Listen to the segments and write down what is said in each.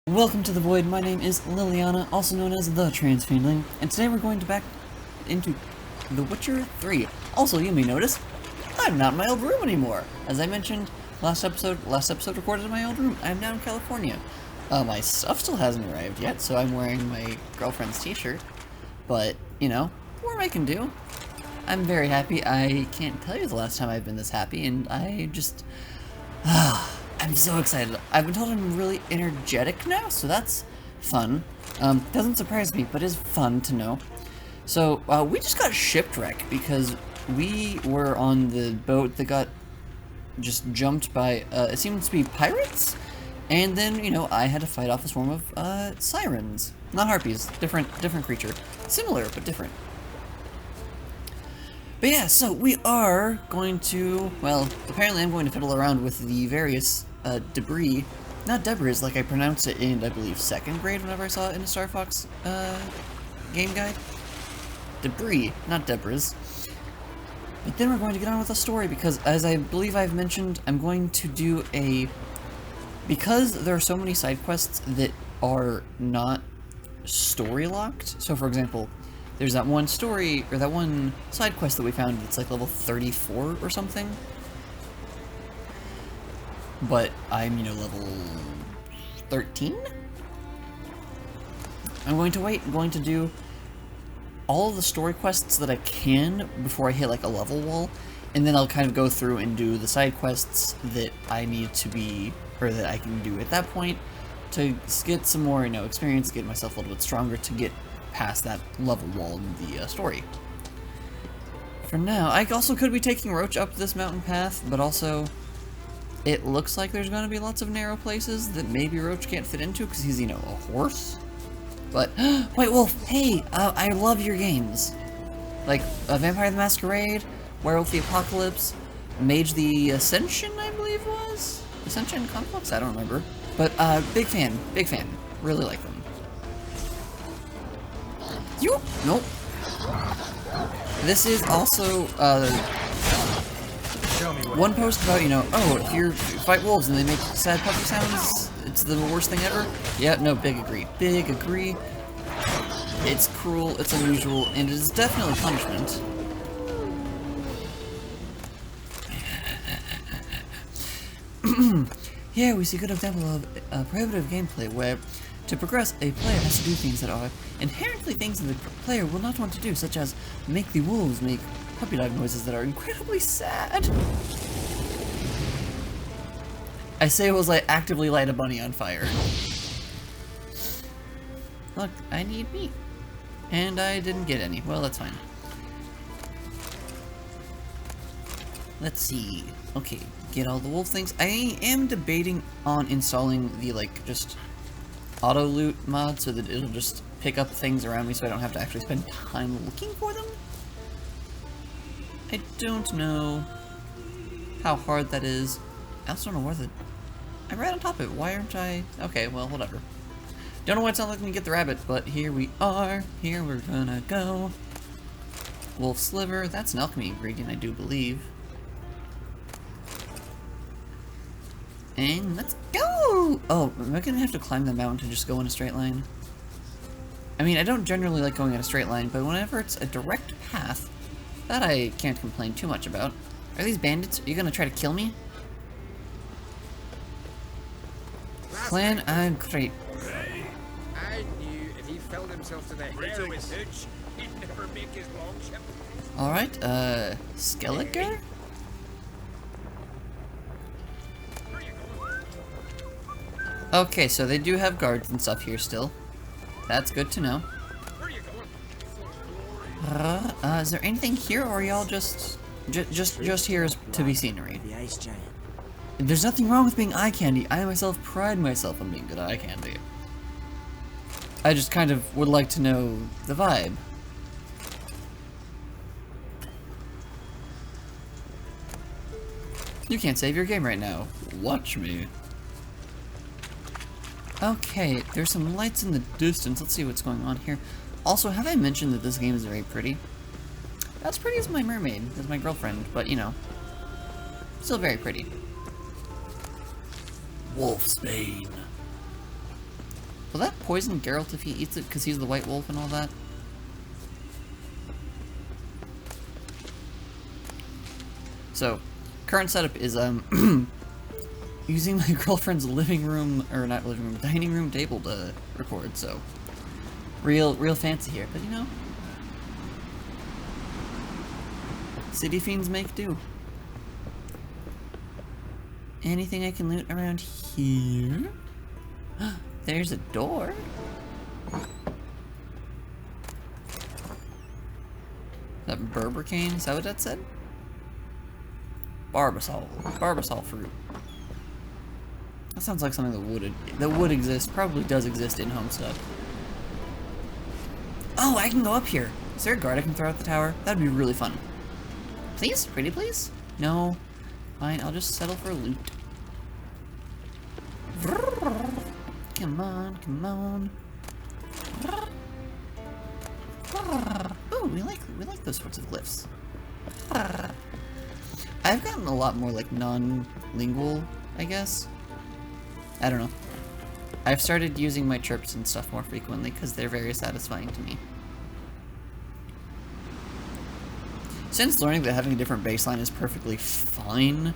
Welcome to the Void. My name is Liliana, also known as the Transfiendling, and today we're going to back into The Witcher 3. Also, you may notice, I'm not in my old room anymore. As I mentioned last episode recorded in my old room. I'm now in California. My stuff still hasn't arrived yet, so I'm wearing my girlfriend's t-shirt. But, you know, we're making do. I'm very happy. I can't tell you the last time I've been this happy, and I just... I'm so excited. I've been told I'm really energetic now, so that's fun. Doesn't surprise me, but is fun to know. So, we just got shipwrecked because we were on the boat that got just jumped by, it seems to be pirates? And then, you know, I had to fight off a swarm of, sirens. Not harpies, different creature. Similar, but different. But yeah, so we are going to, well, apparently I'm going to fiddle around with the various debris, not debris like I pronounced it in, I believe, 2nd grade whenever I saw it in a Star Fox game guide. Debris, not debris. But then we're going to get on with the story because, as I believe I've mentioned, I'm going to do because there are so many side quests that are not story locked. So for example, there's that one story, or that one side quest that we found that's like level 34 or something. But I'm, you know, level 13? I'm going to wait. I'm going to do all of the story quests that I can before I hit like a level wall, and then I'll kind of go through and do the side quests that I need to be, or that I can do at that point to get some more, you know, experience, get myself a little bit stronger to get past that level wall in the story. For now, I also could be taking Roach up this mountain path, but also it looks like there's going to be lots of narrow places that maybe Roach can't fit into because he's, you know, a horse. But, White Wolf, hey, I love your games. Like, Vampire the Masquerade, Werewolf the Apocalypse, Mage the Ascension, I believe was? Ascension Complex? I don't remember. But, big fan, really like them. You? Nope. This is also, one post about, you know, oh, if you fight wolves and they make sad puppy sounds, it's the worst thing ever. Yeah, no, big agree. Big agree. It's cruel, it's unusual, and it is definitely punishment. Here we see a good example of prohibitive gameplay where to progress, a player has to do things that are inherently things that the player will not want to do, such as make the wolves make puppy dog noises that are incredibly sad. I say it was like actively light a bunny on fire. Look, I need meat. And I didn't get any. Well, that's fine. Let's see. Okay, get all the wolf things. I am debating on installing the, like, just auto loot mod so that it'll just pick up things around me so I don't have to actually spend time looking for them. I don't know how hard that is. I also don't know where I'm right on top of it. Why aren't I? Okay, well, whatever. Don't know why it's not letting me get the rabbit, but here we are. Here we're gonna go. Wolf sliver. That's an alchemy ingredient, I do believe. And let's go! Oh, am I gonna have to climb the mountain to just go in a straight line? I mean, I don't generally like going in a straight line, but whenever it's a direct path, that I can't complain too much about. Are these bandits? Are you gonna try to kill me? Plan, I'm great. I knew if he filled himself to the hair with hooch, he'd never make his longship. Alright, Skelliger? Okay, so they do have guards and stuff here still. That's good to know. Is there anything here, or are y'all just here to be scenery? There's nothing wrong with being eye candy. I myself pride myself on being good eye candy. I just kind of would like to know the vibe. You can't save your game right now. Watch me. Okay, there's some lights in the distance. Let's see what's going on here. Also, have I mentioned that this game is very pretty? Not as pretty as my mermaid, as my girlfriend, but you know, still very pretty. Wolfsbane. Will that poison Geralt if he eats it because he's the White Wolf and all that? So, current setup is, using my girlfriend's living room, or not living room, dining room table to record, so. Real fancy here, but you know. City fiends make do. Anything I can loot around here? There's a door. That Berbercane, is that what that said? Barbasol fruit. That sounds like something that would exist, probably does exist in Homestead. Oh, I can go up here. Is there a guard I can throw at the tower? That'd be really fun. Please? Pretty please? No. Fine, I'll just settle for loot. Come on, come on. Ooh, we like those sorts of glyphs. I've gotten a lot more like non-lingual, I guess. I don't know. I've started using my chirps and stuff more frequently because they're very satisfying to me. Since learning that having a different baseline is perfectly fine,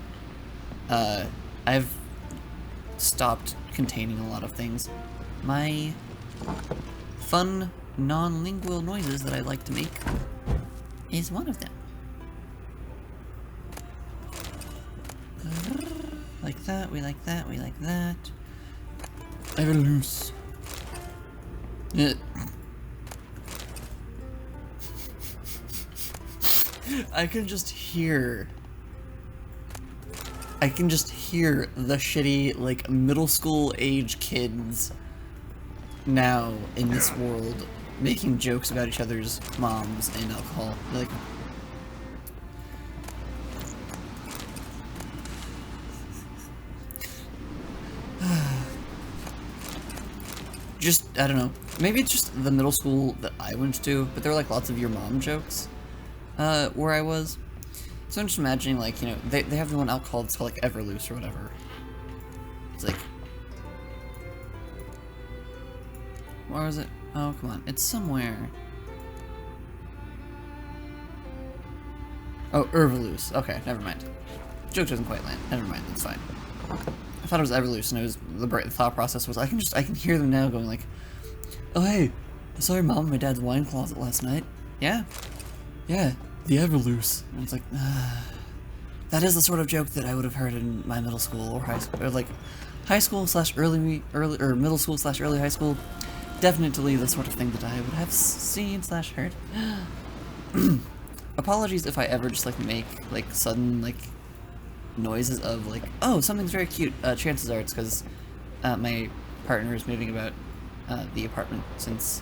I've stopped containing a lot of things. My fun non-lingual noises that I like to make is one of them. Like that, we like that, we like that. I have a loose. I can just hear the shitty, like, middle school age kids now in this world making jokes about each other's moms and alcohol. Like, just, I don't know. Maybe it's just the middle school that I went to, but there were like lots of your mom jokes where I was. So I'm just imagining, like, you know, they have the one alcohol that's called like Everloose or whatever. It's like, where is it? Oh, come on, it's somewhere. Oh, Erveloose. Okay, never mind. Joke doesn't quite land. Never mind, that's fine. I thought it was Everloose, and it was the thought process was I can hear them now going like, oh hey, I saw your mom in my dad's wine closet last night. Yeah, the Everloose. And it's like, that is the sort of joke that I would have heard in my middle school or high school, or like high school / early or middle school / early high school. Definitely the sort of thing that I would have seen / heard. Apologies if I ever just like make like sudden like noises of like, oh, something's very cute. Chances are it's because my partner is moving about the apartment since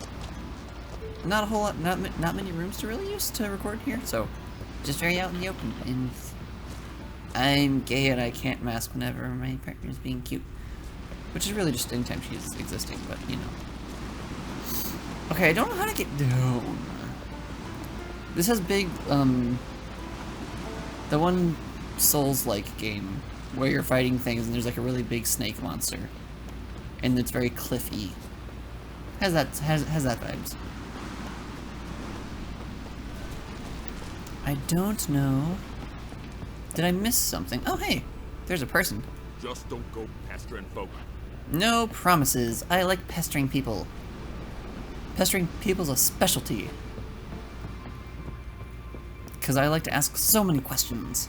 not a whole lot, not many rooms to really use to record here, so just very out in the open. And I'm gay and I can't mask whenever my partner is being cute, which is really just anytime she's existing, but you know. Okay, I don't know how to get down. This has big, the one Souls-like game where you're fighting things and there's like a really big snake monster, and it's very cliffy. Has that vibes. I don't know. Did I miss something? Oh hey, there's a person. Just don't go pestering folk. No promises. I like pestering people. Pestering people's a specialty. Because I like to ask so many questions.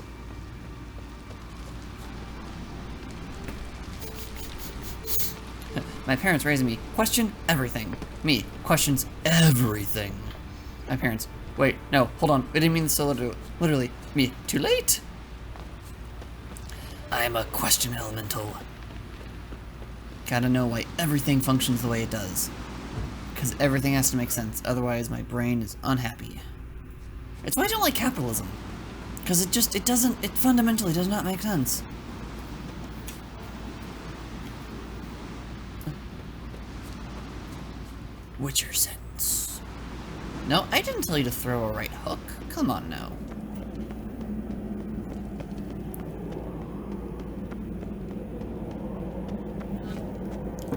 My parents raising me, question everything. Me, questions everything. My parents, wait, no, hold on, we didn't mean this so literally. Me, too late? I'm a question elemental. Gotta know why everything functions the way it does. Because everything has to make sense, otherwise my brain is unhappy. It's why I don't like capitalism. Because it fundamentally does not make sense. Witcher sense. No, I didn't tell you to throw a right hook. Come on now.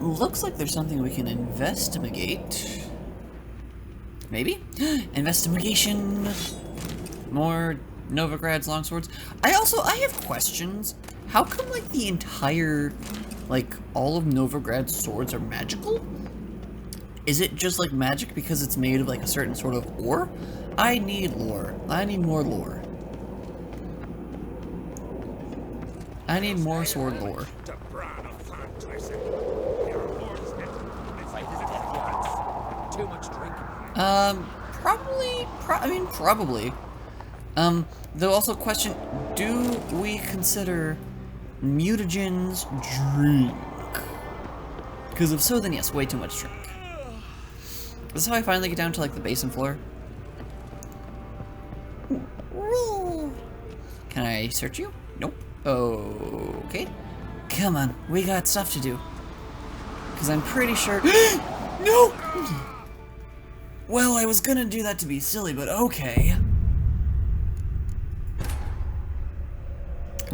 looks like there's something we can investigate. Maybe? Investigation. More Novigrad's longswords. I have questions. How come, like, the entire, like, all of Novigrad's swords are magical? Is it just, like, magic because it's made of, like, a certain sort of ore? I need lore. I need more lore. I need more sword lore. Too much drink. Probably. Though also question, do we consider mutagens drink? Because if so, then yes, way too much drink. This is how I finally get down to, like, the basin floor. Roll. Can I search you? Nope. Okay. Come on, we got stuff to do. Because I'm pretty sure... No! Well, I was gonna do that to be silly, but okay.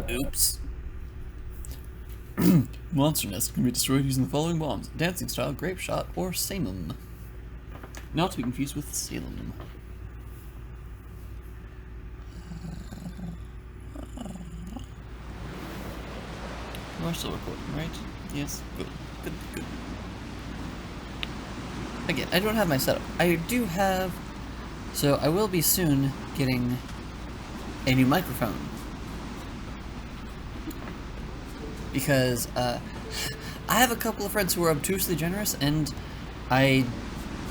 Oops. Monster nest can be destroyed using the following bombs: dancing style, grape shot, or Salem. Not to be confused with Salem. You are still recording, right? Yes. Good. Again, I don't have my setup. I do have... So, I will be soon getting a new microphone. Because, I have a couple of friends who are obtusely generous, and I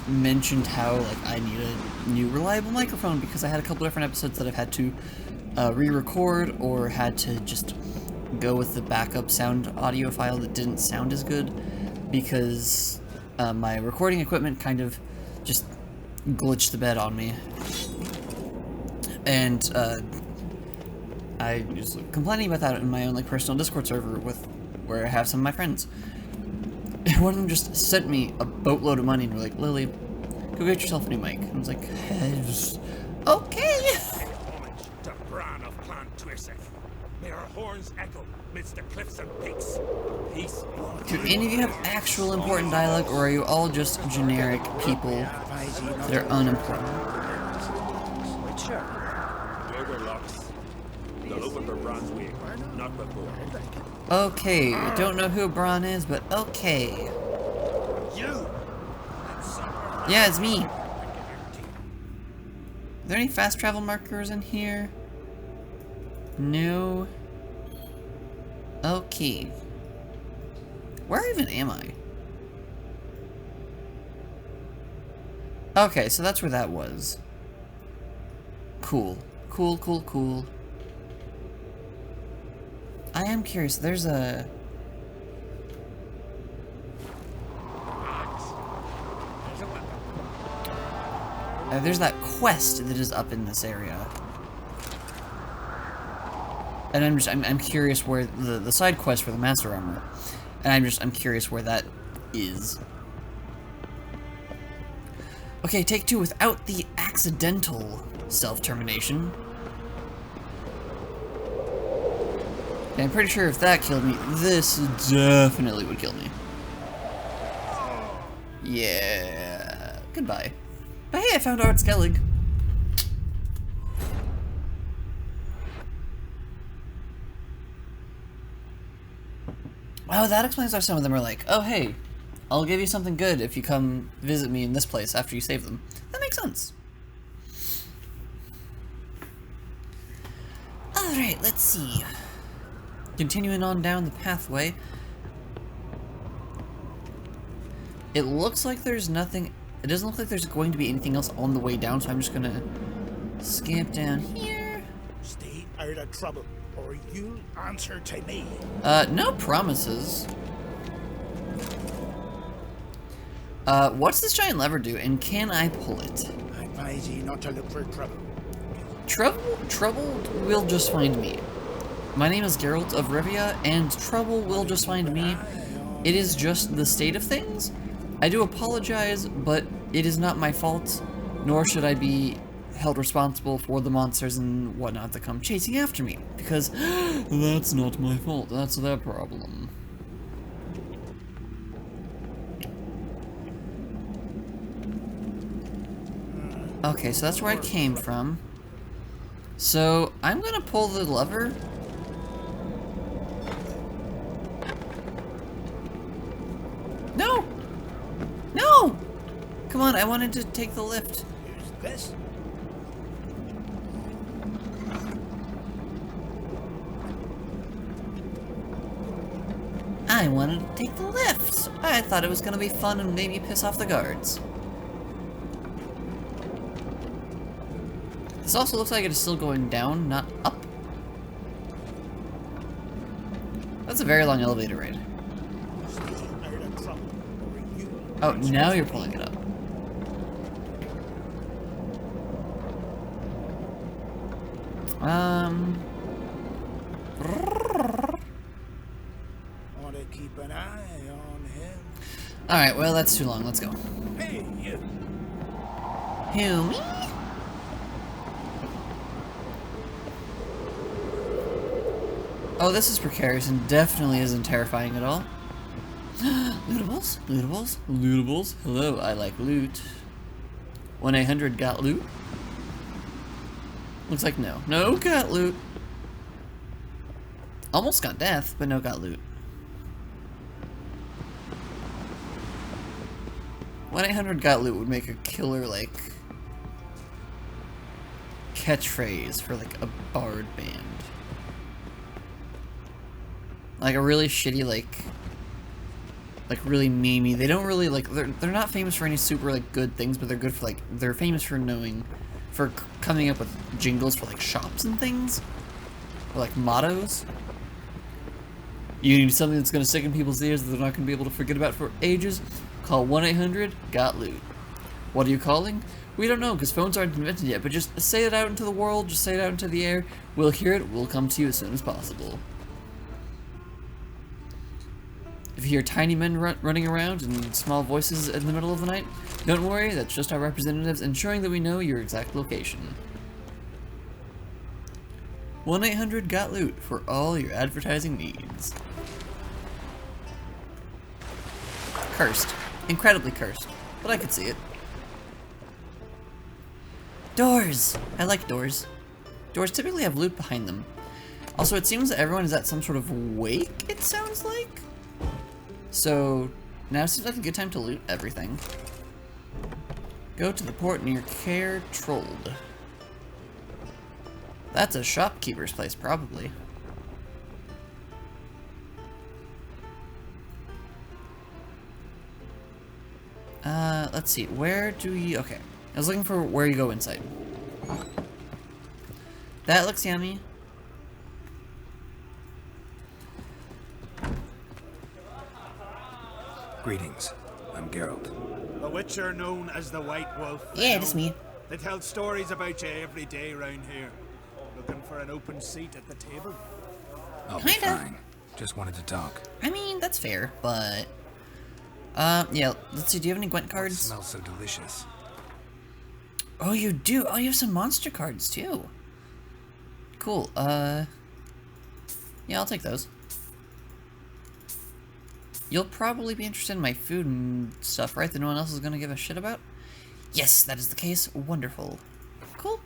mentioned how, like, I need a new reliable microphone because I had a couple different episodes that I've had to re-record or had to just go with the backup sound audio file that didn't sound as good because my recording equipment kind of just glitched the bed on me. And I was complaining about that in my own, like, personal Discord server where I have some of my friends. One of them just sent me a boatload of money and were like, Lily, go get yourself a new mic. And I was like, okay. May our horns echo midst the cliffs and peaks. Peace. Do any of you have actual important dialogue, or are you all just generic people that are unimportant? Okay, don't know who Bron is, but okay. Yeah, it's me. Are there any fast travel markers in here? No. Okay. Where even am I? Okay, so that's where that was. Cool. Cool. I am curious, there's a... there's that quest that is up in this area. And I'm curious where the side quest for the Master Armor. And I'm curious where that is. Okay, take 2 without the accidental self-termination. And I'm pretty sure if that killed me, this definitely would kill me. Yeah. Goodbye. But hey, I found Art Skellig. Oh, that explains why some of them are like, oh hey, I'll give you something good if you come visit me in this place after you save them. That makes sense. Alright, let's see. Continuing on down the pathway. It looks like there's nothing... It doesn't look like there's going to be anything else on the way down, so I'm just gonna scamp down here. Stay out of trouble, or you'll answer to me. No promises. What's this giant lever do, and can I pull it? I advise you not to look for trouble. Trouble will just find me. My name is Geralt of Rivia, and trouble will just find me. It is just the state of things. I do apologize, but it is not my fault, nor should I be held responsible for the monsters and whatnot that come chasing after me, because that's not my fault, that's their problem. Okay, so that's where I came from. So, I'm gonna pull the lever. No! No! Come on, I wanted to take the lift. Use this. I wanted to take the lift. I thought it was gonna be fun and maybe piss off the guards. This also looks like it is still going down, not up. That's a very long elevator ride. Stay out of trouble, or you Oh, now you're pulling it up. want to keep an eye on him. Alright, well, that's too long. Let's go. Hey, you. Who, me? Oh, this is precarious and definitely isn't terrifying at all. Lootables, lootables, lootables. Hello, I like loot. 1-800 got loot? Looks like no. No got loot. Almost got death, but no got loot. 1-800 got loot would make a killer, like, catchphrase for, like, a bard band. Like a really shitty, like really memey. They don't really, like, they're not famous for any super, like, good things, but they're good for, like, they're famous for coming up with jingles for, like, shops and things. Or, like, mottos. You need something that's gonna stick in people's ears that they're not gonna be able to forget about for ages? Call 1-800-GOT-LOOT. What are you calling? We don't know, because phones aren't invented yet, but just say it out into the world, just say it out into the air. We'll hear it, we'll come to you as soon as possible. If you hear tiny men running around and small voices in the middle of the night, don't worry, that's just our representatives ensuring that we know your exact location. 1-800-GOT-LOOT for all your advertising needs. Cursed. Incredibly cursed. But I could see it. Doors! I like doors. Doors typically have loot behind them. Also, it seems that everyone is at some sort of wake, it sounds like? So, now seems like a good time to loot everything. Go to the port near Care Trolled. That's a shopkeeper's place, probably. Let's see, where do you... Okay, I was looking for where you go inside. That looks yummy. Greetings. I'm Geralt. The Witcher known as the White Wolf. Yeah, that's me. They tell stories about you every day round here. Looking for an open seat at the table? I'll be Kinda. fine. Just wanted to talk. I mean, that's fair, but... yeah, let's see, do you have any Gwent cards? Smells so delicious. Oh, you do? Oh, you have some monster cards, too. Cool, yeah, I'll take those. You'll probably be interested in my food and stuff, right? That no one else is gonna give a shit about? Yes, that is the case. Wonderful. Cool.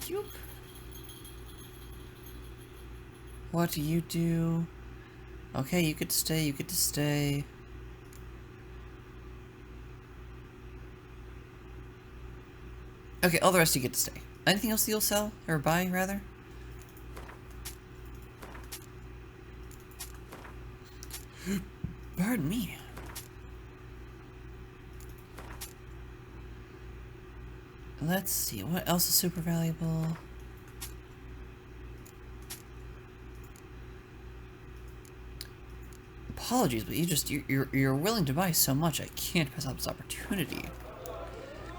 Dupe. What do you do? Okay, you get to stay, you get to stay. Okay, all the rest you get to stay. Anything else you'll sell? Or buy, rather? Pardon me. Let's see, what else is super valuable? Apologies, but you're willing to buy so much, I can't pass up this opportunity.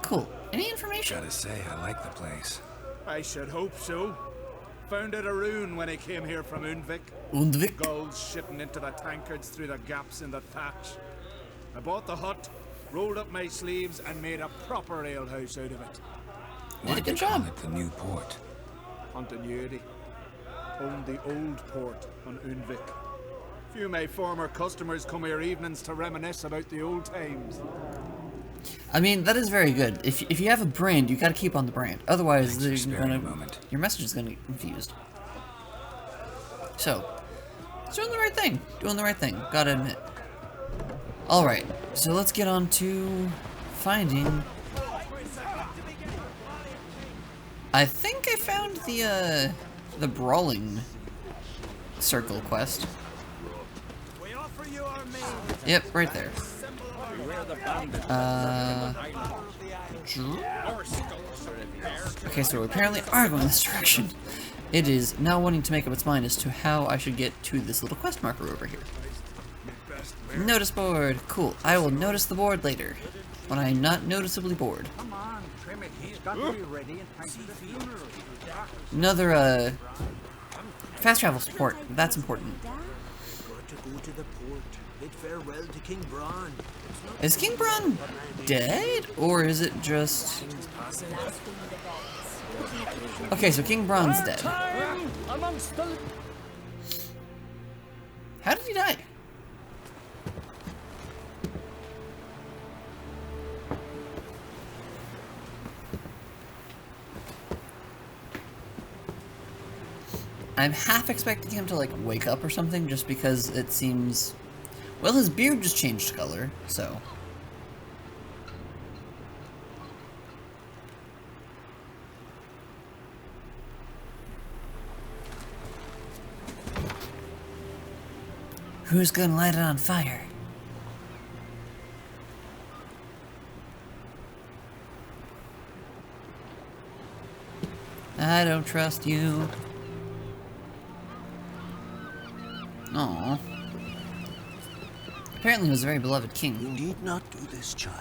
Cool. Any information? Gotta say, I like the place. I should hope so. Found it a rune when I came here from Undvik. Undvik? Gulls shitting into the tankards through the gaps in the thatch. I bought the hut, rolled up my sleeves, and made a proper alehouse out of it. Did a Why'd good they call job. it the new port? Continuity. Owned the old port on Undvik. Few of my former customers come here evenings to reminisce about the old times. I mean, that is very good. If you have a brand, you gotta keep on the brand. Otherwise, Thanks for sparing a moment. your message is gonna get confused. So, it's doing the right thing. Doing the right thing, gotta admit. Alright, so let's get on to finding... I think I found the brawling circle quest. Yep, right there. Okay, so we apparently are going this direction. It is now wanting to make up its mind as to how I should get to this little quest marker over here. Notice board. Cool. I will notice the board later, when I am not noticeably bored. Come on, trim it. He's got to be ready in time for the funeral. Another, fast travel support. That's important. Got to go to the port. Bid farewell to King Bronn. Is King Bronn dead? Or is it just... Okay, so King Bronn's dead. How did he die? I'm half expecting him to, like, wake up or something, just because it seems... Well, his beard just changed color, so... Who's gonna light it on fire? I don't trust you. Aww. Apparently he was a very beloved king. You need not do this, child.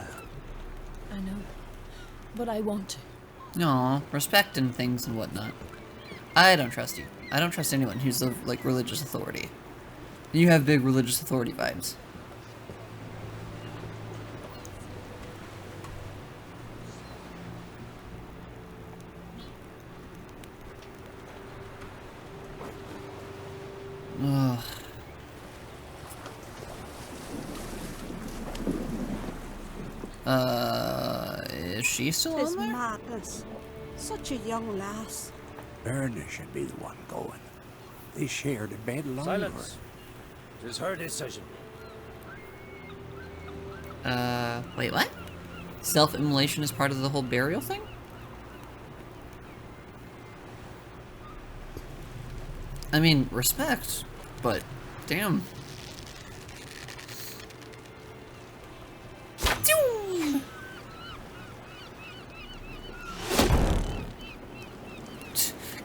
I know, but I want to. Aw, respect and things and whatnot. I don't trust you. I don't trust anyone who's of, like, religious authority. You have big religious authority vibes. Ugh. Is she still It's on there? madness. Such a young lass. Erna should be the one going. They shared a bed long. Silence. It is her decision. Wait, what? Self-immolation is part of the whole burial thing? I mean, respect, but damn. Doom!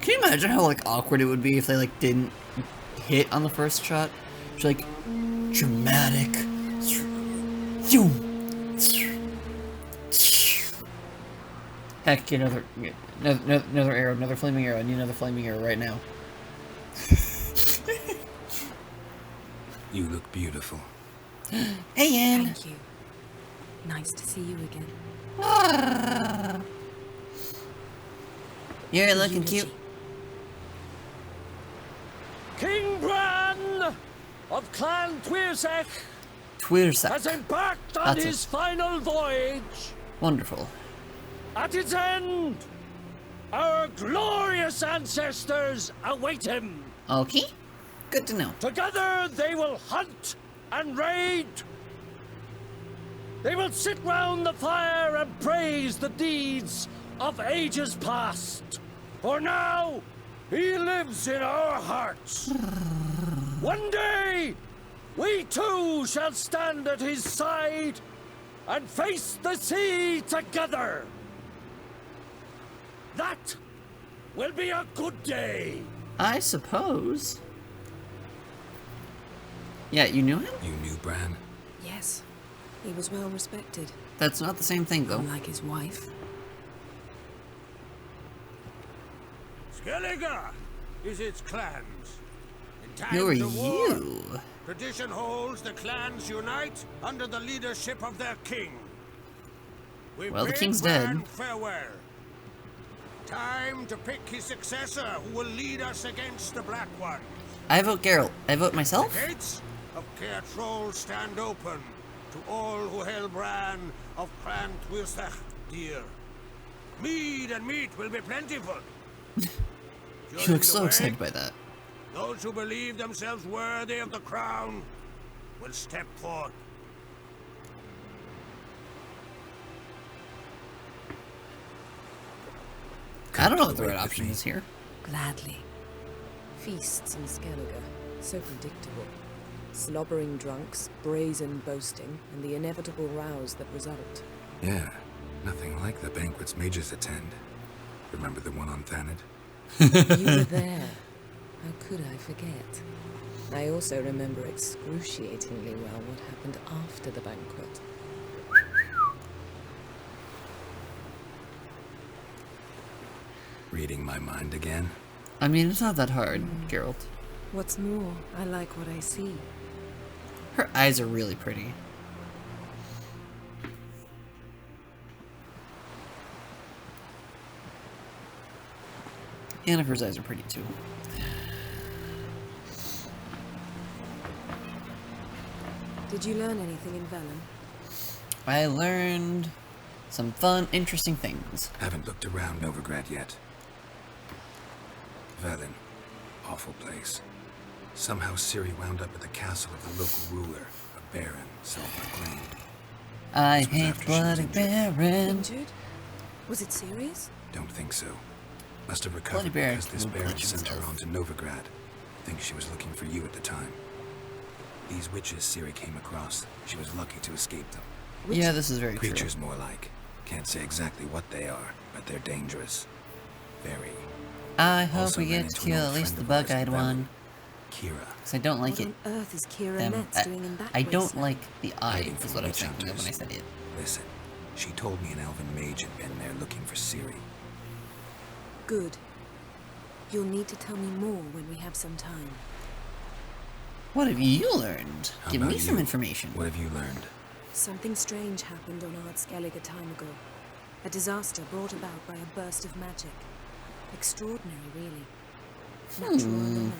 Can you imagine how, like, awkward it would be if they, like, didn't hit on the first shot? It's like, dramatic. Heck, get another arrow, another flaming arrow. I need another flaming arrow right now. You look beautiful. Hey, Yen! Thank you. Nice to see you again. You're looking cute. King Bran of Clan Twirsek has embarked on That's his final voyage. Wonderful. At its end, our glorious ancestors await him. Okay. Good to know. Together they will hunt and raid. They will sit round the fire and praise the deeds of ages past. For now, he lives in our hearts. One day, we too shall stand at his side and face the sea together. That will be a good day. I suppose. Yeah, you knew him? You knew Bran? Yes, he was well respected. That's not the same thing, though. Unlike his wife. Skellige is its clans. In times Who are of war, you? tradition holds the clans unite under the leadership of their king. We Well, the bid king's Bran dead. farewell. Time to pick his successor who will lead us against the Black One. I vote Geralt. I vote myself? Gates, of Caer Troll stand open to all who hail Bran of Clan Twisach dear. Mead and meat will be plentiful. He looks so excited by that. Those who believe themselves worthy of the crown will step forth. I don't know what the right option is here. Gladly. Feasts in Skellige, so predictable. Slobbering drunks, brazen boasting, and the inevitable rows that result. Yeah, nothing like the banquets mages attend. Remember the one on Thanedd? You were there. How could I forget? I also remember excruciatingly well what happened after the banquet. Reading my mind again? I mean, it's not that hard, Geralt. What's more, I like what I see. Her eyes are really pretty. Yennefer's eyes are pretty too. Did you learn anything in Velen? I learned some fun, interesting things. Haven't looked around Novigrad yet. Velen. Awful place. Somehow Ciri wound up at the castle of the local ruler, a baron, self-proclaimed. I This was hate after she was bloody injured. baron. Injured? Was it serious? Don't think so. Must have Bloody recovered baron because this will baron punch sent her himself. on to Novigrad. Think she was looking for you at the time. These witches Ciri came across, she was lucky to escape them. Yeah, this is very Creatures true. more like. Can't say exactly what they are, but they're dangerous. Very. I hope Also we ran get to into an kill old at least friend the of ours in bug-eyed Velen, one. Kira. Because I don't like What it. on earth is Kira Them, Metz doing in that I place? don't like the eyes, Hiding is from what I was witch thinking of when I hunters. said it. Listen, she told me an elven mage had been there looking for Ciri. Good. You'll need to tell me more when we have some time. What have you learned? How Give me about some you? information. What have you learned? Something strange happened on Ard Skellige a time ago. A disaster brought about by a burst of magic. Extraordinary, really. Natural anomaly.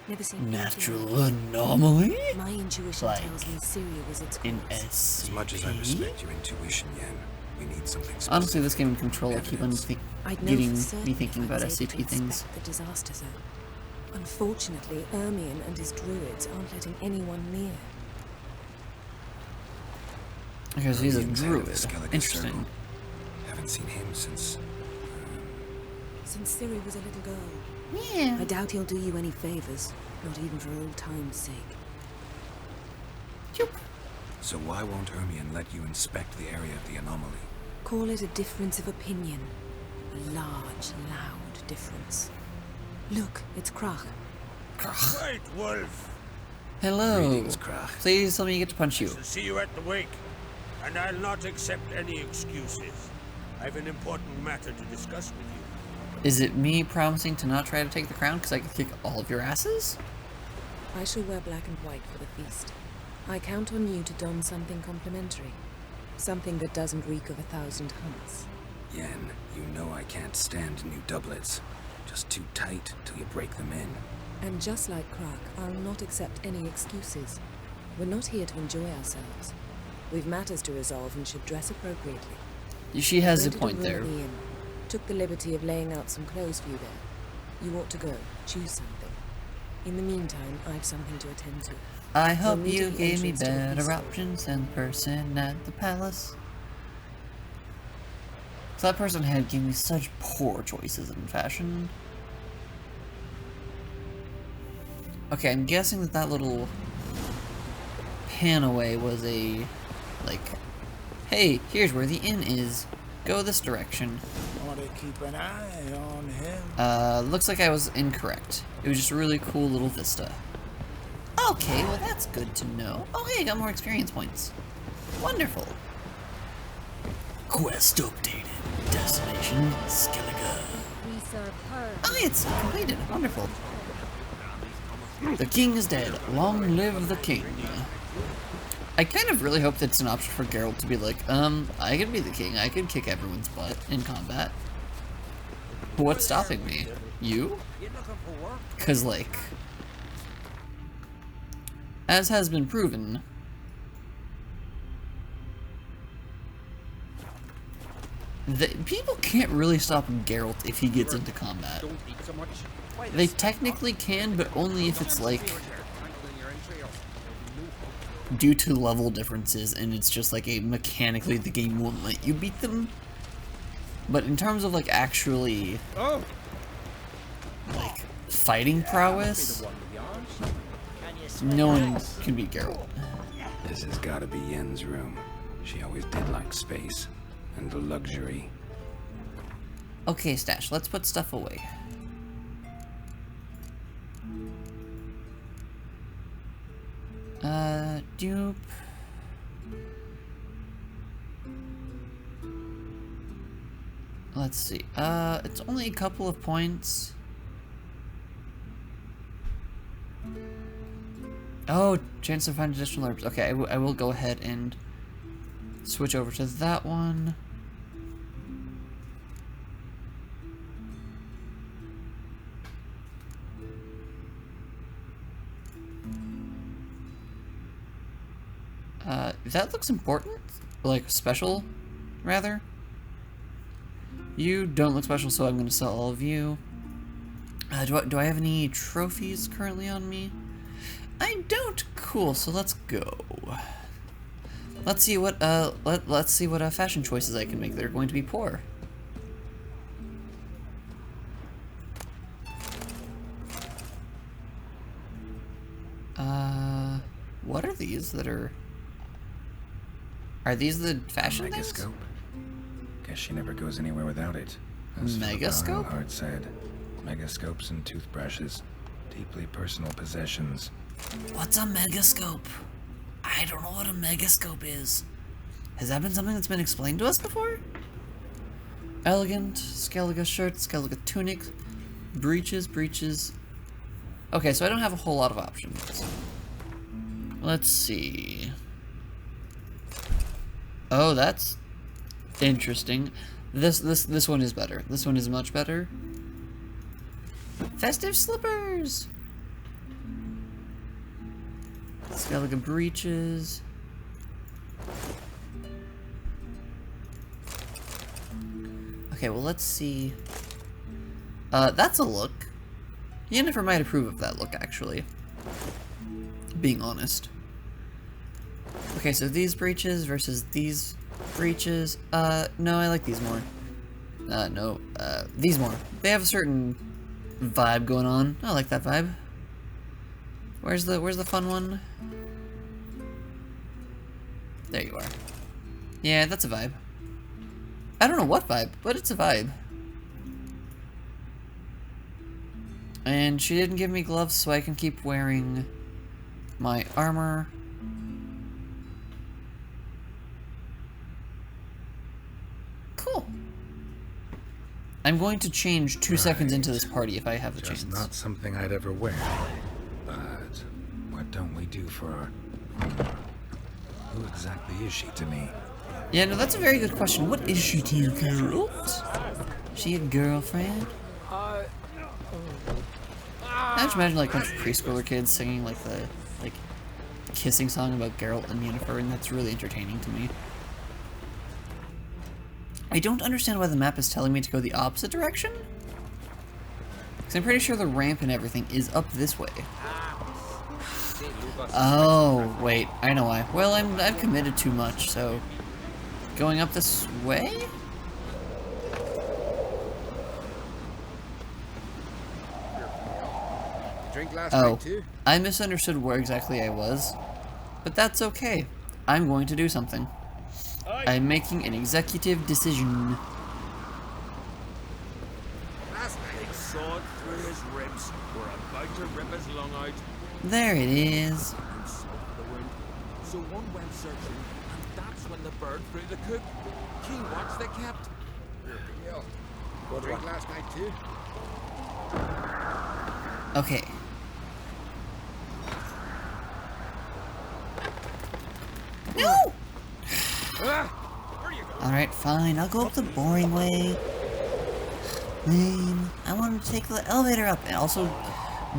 Never seen anything like Natural it. anomaly? My intuition Like, tells me Syria was its In cause. As much as I SCP? respect your intuition, Yen, we need something specific. Honestly, this game in control, I keep on I'd know getting for certain me thinking if I about was able to SCP things. inspect the disaster zone. Unfortunately, Ermion and his druids aren't letting anyone near. Because he's a Ermien's head of the druid. Skellige Interesting. Circle. Haven't seen him since... Since Ciri was a little girl. Yeah. I doubt he'll do you any favors, not even for old time's sake. So why won't Ermion let you inspect the area of the anomaly? Call it a difference of opinion. A large, loud difference. Look, it's Krach. Right, Wolf. Hello. Greetings, Krach. Please tell me you get to punch you. I'll see you at the wake, and I'll not accept any excuses. I have an important matter to discuss with you. Is it me promising to not try to take the crown because I can kick all of your asses? I shall wear black and white for the feast. I count on you to don something complimentary. Something that doesn't reek of 1,000 hunts. Yen, you know I can't stand new doublets. Just too tight till you break them in. And just like Krach, I'll not accept any excuses. We're not here to enjoy ourselves. We've matters to resolve and should dress appropriately. She has a Rented point room there. at the inn. Took the liberty of laying out some clothes for you there. You ought to go. Choose something. In the meantime, I've something to attend to. I hope meet you at the gave me entrance to the better feast. options than the person at the palace. So that person had given me such poor choices in fashion. Okay, I'm guessing that that little pan away was a, like, hey, here's where the inn is. Go this direction. Want to keep an eye on him. Looks like I was incorrect. It was just a really cool little vista. Okay, well that's good to know. Oh hey, I got more experience points. Wonderful. Quest updated. Destination Skellige. We serve her. Oh, it's completed. Wonderful. The king is dead. Long live the king. I kind of really hope that's an option for Geralt to be like, I could be the king. I could kick everyone's butt in combat. What's stopping me? You? You looking for work? Because, like, as has been proven, people can't really stop Geralt if he gets into combat. They technically can, but only if it's like due to level differences and it's just like mechanically the game won't let you beat them. But in terms of like actually like fighting prowess, no one can beat Geralt. This has got to be Yen's room. She always did like space and the luxury. Okay, Stash, let's put stuff away. Dupe. Let's see. It's only a couple of points. Oh, chance to find additional herbs. Okay, I will go ahead and switch over to that one. That looks important. Like, special, rather. You don't look special, so I'm going to sell all of you. Do I have any trophies currently on me? I don't. Cool. So let's go. Let's see what let's see what fashion choices I can make that are going to be poor. What are these that are? Are these the fashion things? Megascope. Guess she never goes anywhere without it. Megascope? Hart said. Megascopes and toothbrushes. Deeply personal possessions. What's a megascope? I don't know what a megascope is. Has that been something that's been explained to us before? Elegant, Skellige shirt, Skellige tunic, breeches. Okay, so I don't have a whole lot of options. Let's see. Oh, that's interesting. This one is better. This one is much better. Festive slippers. Skellige breeches. Okay, well, let's see. That's a look. Yennefer might approve of that look, actually. Being honest. Okay, so these breeches versus these breeches. No, I like these more. No, these more. They have a certain vibe going on. I like that vibe. Where's the fun one? There you are. Yeah, that's a vibe. I don't know what vibe, but it's a vibe. And she didn't give me gloves, so I can keep wearing my armor. Cool. I'm going to change 2 seconds into this party if I have the chance. Just not something I'd ever wear. But what don't we do for our... Who exactly is she to me? Yeah, no, that's a very good question. What is she to you, Geralt? She a girlfriend? I just imagine like a bunch of preschooler kids singing like the kissing song about Geralt and Yennefer, and that's really entertaining to me. I don't understand why the map is telling me to go the opposite direction. Because I'm pretty sure the ramp and everything is up this way. Oh, wait, I know why. Well, I've committed too much, so going up this way? Drink last night too? I misunderstood where exactly I was, but that's okay. I'm going to do something. I'm making an executive decision. Last night, sword through his ribs. We're about to rip his lung out. There it is. So one went searching, and that's when the bird threw the coop. Keen watch they kept. Good drink last night too? Okay. No! Alright, fine. I'll go up the boring way. Lame. I wanted to take the elevator up. And also,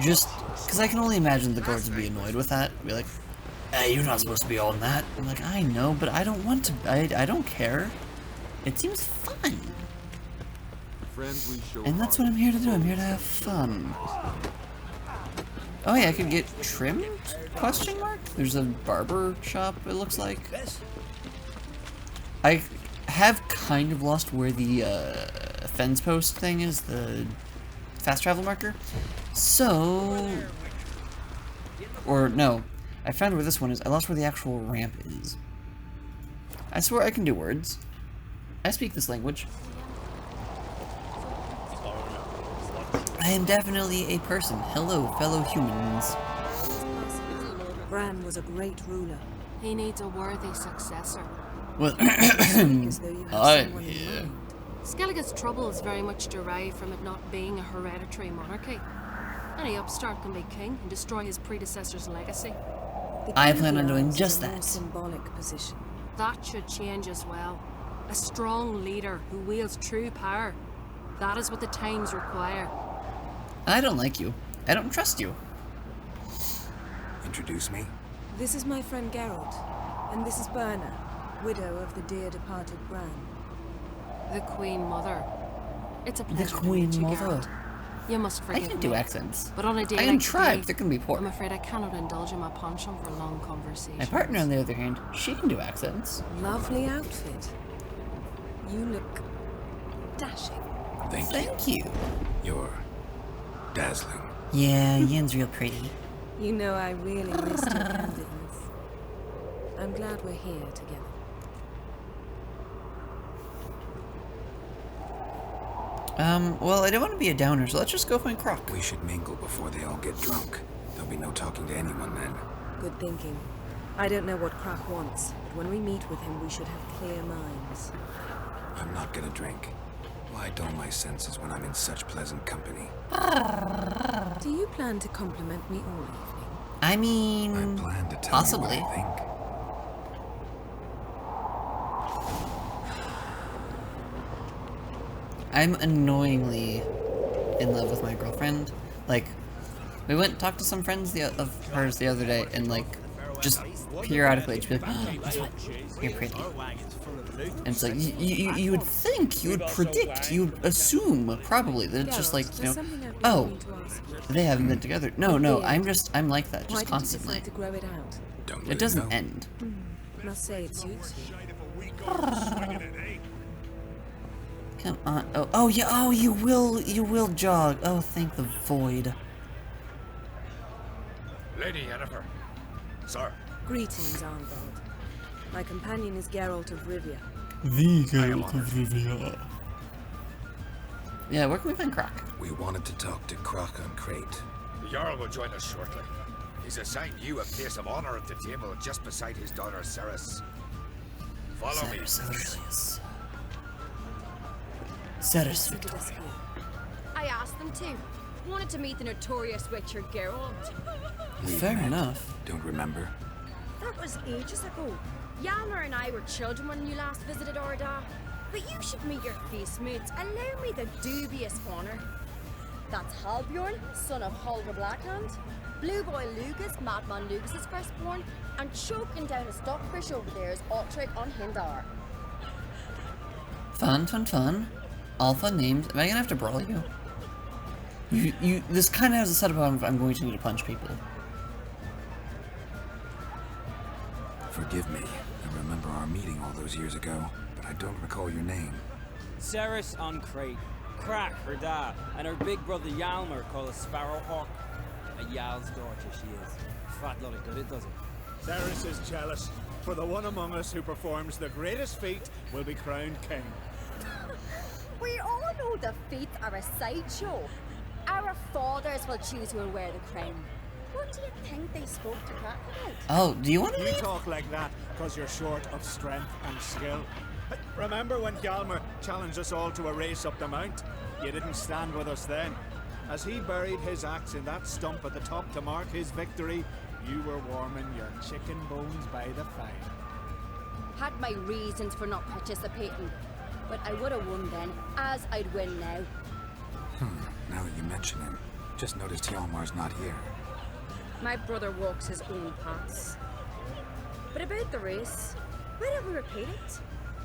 just... because I can only imagine the guards would be annoyed with that. Be like, Hey, you're not supposed to be on that. I'm like, I know, but I don't want to. I don't care. It seems fun. And that's what I'm here to do. I'm here to have fun. Oh yeah, I could get trimmed? Question mark? There's a barber shop, it looks like. I have kind of lost where the fence post thing is, the fast travel marker. So... Or no, I found where this one is. I lost where the actual ramp is. I swear I can do words. I speak this language. I am definitely a person. Hello, fellow humans. Bran was a great ruler. He needs a worthy successor. Well, I'm here. Skellige's troubles very much derive from it not being a hereditary monarchy. Any upstart can be king and destroy his predecessor's legacy. I plan on doing just that. Symbolic position. That should change as well. A strong leader who wields true power. That is what the times require. I don't like you. I don't trust you. Introduce me. This is my friend Geralt, and this is Berna, widow of the dear departed Bran. The Queen Mother. It's a pleasure The Queen to meet you, Mother. Geralt. You must forgive me. I can do accents. But on a day I can like try, today, but they can be poor. I'm afraid I cannot indulge in my penchant for long conversations. My partner, on the other hand, she can do accents. Lovely outfit. You look dashing. Thank you. You're dazzling. Yeah, Yen's real pretty. You know I really missed your candidness. I'm glad we're here together. Well, I don't want to be a downer, so let's just go find Croc. We should mingle before they all get drunk. There'll be no talking to anyone then. Good thinking. I don't know what Croc wants, but when we meet with him, we should have clear minds. I'm not gonna drink. Why dull my senses when I'm in such pleasant company? Do you plan to compliment me all evening? I mean, I plan to tell possibly. you what I think. I'm annoyingly in love with my girlfriend. Like, we went and talked to some friends of hers the other day, and like, just periodically, she'd be like, oh, guess what? You're pretty. And it's like, you would think, you would predict, you would assume, probably, that it's just like, you know, oh, they haven't been together. No, I'm like that, just constantly. To grow it out? It doesn't end. Must say it suits you. Come on. Oh yeah. Oh, you will jog. Oh, thank the void. Lady Yennefer. Sir. Greetings, Arnvald. My companion is Geralt of Rivia. The Geralt of Rivia. Yeah, where can we find Croc? We wanted to talk to Croc on Crate. The Jarl will join us shortly. He's assigned you a place of honor at the table just beside his daughter Ceres. Follow me. Ceres. I asked them to. Wanted to meet the notorious witcher Geralt. Fair enough. Don't remember. That was ages ago. Yalmer and I were children when you last visited Orda. But you should meet your face mates. Allow me the dubious honor. That's Halbjorn, son of Holger Blackhand. Blue Boy Lucas, Madman Lucas's firstborn. And choking down a stockfish over there is Otric on Hindar. Fun. All fun names. Am I gonna have to brawl you? You. This kind of has a setup of I'm going to need to punch people. Forgive me. I remember our meeting all those years ago, but I don't recall your name. Ceres on Crate. Crack, her dad, and her big brother Yalmer called a Sparrowhawk. A Yal's daughter she is. Fat lot of good it does it. Ceres is jealous, for the one among us who performs the greatest feat will be crowned king. We all know the feats are a sideshow. Our fathers will choose who will wear the crown. What do you think they spoke to Crack about? Oh, do you want to You talk like that because you're short of strength and skill. Remember when Galmer challenged us all to a race up the mount? You didn't stand with us then. As he buried his axe in that stump at the top to mark his victory, you were warming your chicken bones by the fire. Had my reasons for not participating, but I would have won then, as I'd win now. Now that you mention him, just noticed Hjalmar's not here. My brother walks his own paths. But about the race, why don't we repeat it?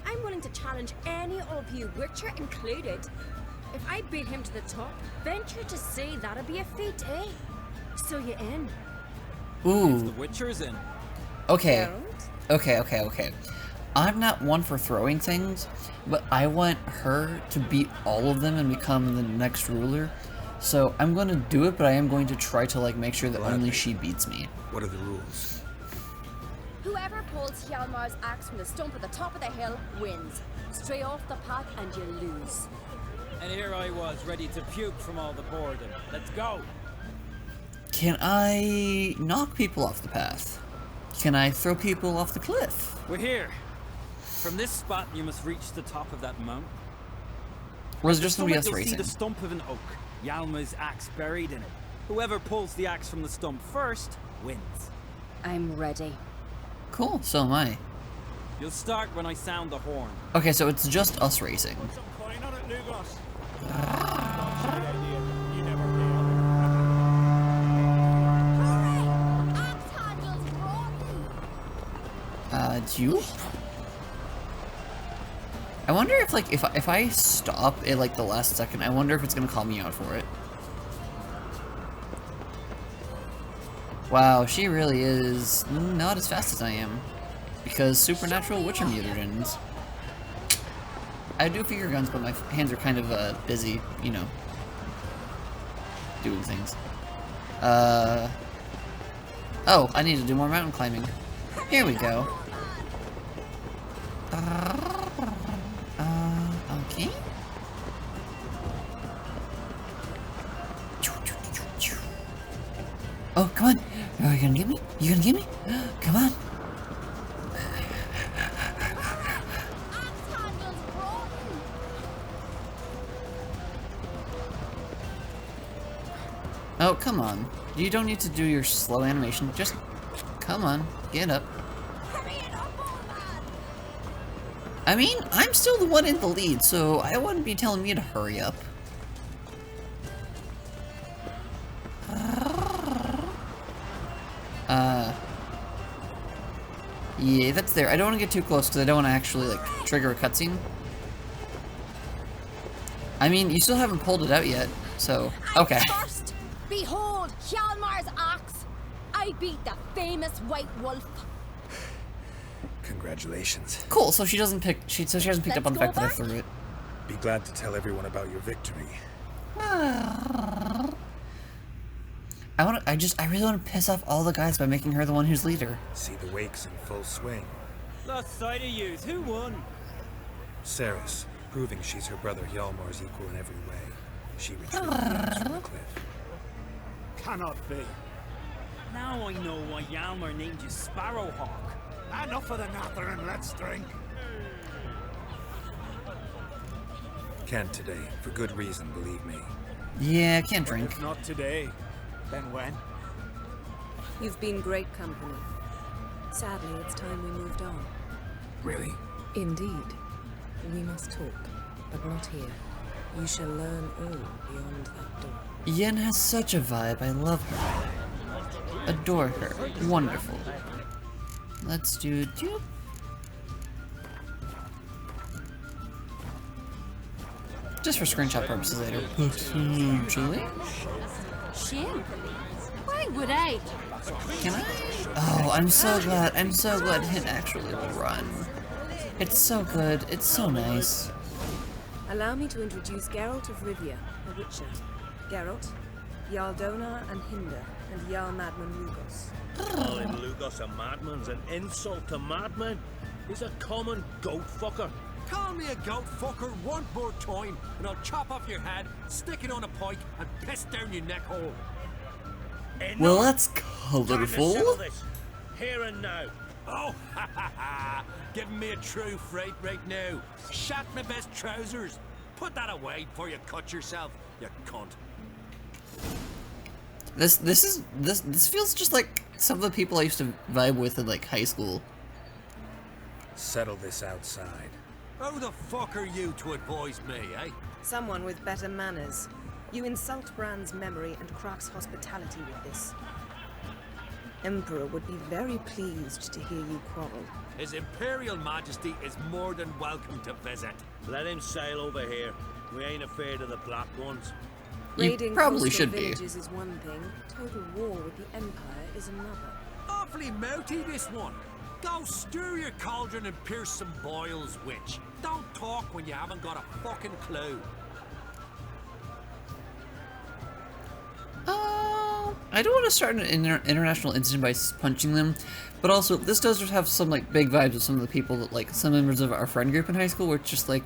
I'm willing to challenge any of you, Witcher included. If I beat him to the top, venture to say that'd be a feat, eh? So you in? Ooh. If the Witcher's in. Okay. Okay. I'm not one for throwing things, but I want her to beat all of them and become the next ruler. So I'm going to do it, but I am going to try to like make sure that only she beats me. What are the rules? Whoever pulls Hjalmar's axe from the stump at the top of the hill wins. Stray off the path and you lose. And here I was, ready to puke from all the boredom. Let's go! Can I knock people off the path? Can I throw people off the cliff? We're here. From this spot, you must reach the top of that mountain. Or is it just going to be us you'll racing? see the stump of an oak, Hjalmar's axe buried in it. Whoever pulls the axe from the stump first, wins. I'm ready. Cool, so am I. You'll start when I sound the horn. Okay, so it's just us racing. Put some coin on it, Lugos. You? I wonder if, like, if I stop at, like, the last second, I wonder if it's gonna call me out for it. Wow, she really is not as fast as I am. Because supernatural Witcher mutagens. I do finger guns, but my hands are kind of, busy, you know, doing things. Oh, I need to do more mountain climbing. Here we go. Okay. Oh, come on. Are you gonna get me? You gonna get me? Come on. Oh, come on. You don't need to do your slow animation. Just come on. Get up. I mean, I'm still the one in the lead, so I wouldn't be telling me to hurry up. Yeah, that's there. I don't want to get too close because I don't want to actually, like, trigger a cutscene. I mean, you still haven't pulled it out yet, so, okay. First, behold Hjalmar's axe. I beat the famous White Wolf. Congratulations. Cool, so she doesn't pick, she hasn't picked up on the fact that I threw it. Be glad to tell everyone about your victory. I really want to piss off all the guys by making her the one who's leader. See the wakes in full swing. Lost sight of yous. Who won? Ceres, proving she's her brother Hjalmar's equal in every way. She retrieved the axe from the cliff. Cannot be. Now I know why Hjalmar named you Sparrowhawk. Enough of the natter and let's drink. Can't today, for good reason, believe me. Yeah, I can't drink. If not today, then when? You've been great company. Sadly, it's time we moved on. Really? Indeed. We must talk, but not here. You shall learn all beyond that door. Yen has such a vibe. I love her. Adore her. Wonderful. Let's do two. Just for screenshot purposes later. Potentially. Shame. Why would I? Can I? Oh, I'm so glad. I'm so glad Hint actually will run. It's so good. It's so nice. Allow me to introduce Geralt of Rivia, a Witcher. Geralt, Jarl Donar and Hinder, and Jarl Madman Lugos. Calling Lugos a madman's an insult to madmen. He's a common goat fucker. Call me a goat fucker one more time, and I'll chop off your head, stick it on a pike, and piss down your neck hole. Well, that's Time to colorful. settle this. Here and now. Oh, ha ha ha! Giving me a true fright right now. Shat my best trousers. Put that away before you cut yourself, you cunt. This feels just like some of the people I used to vibe with in like high school. Settle this outside. Who the fuck are you to advise me, eh? Someone with better manners. You insult Bran's memory and Crach's hospitality with this. Emperor would be very pleased to hear you quarrel. His Imperial Majesty is more than welcome to visit. Let him sail over here. We ain't afraid of the Black Ones. Raiding probably coastal should be. villages is one thing. Total war with the Empire is another. Awfully mouthy, this one. Go stir your cauldron and pierce some boils, witch. Don't talk when you haven't got a fucking clue. I don't want to start an international incident by punching them, but also this does just have some like big vibes of some of the people that like some members of our friend group in high school were just like,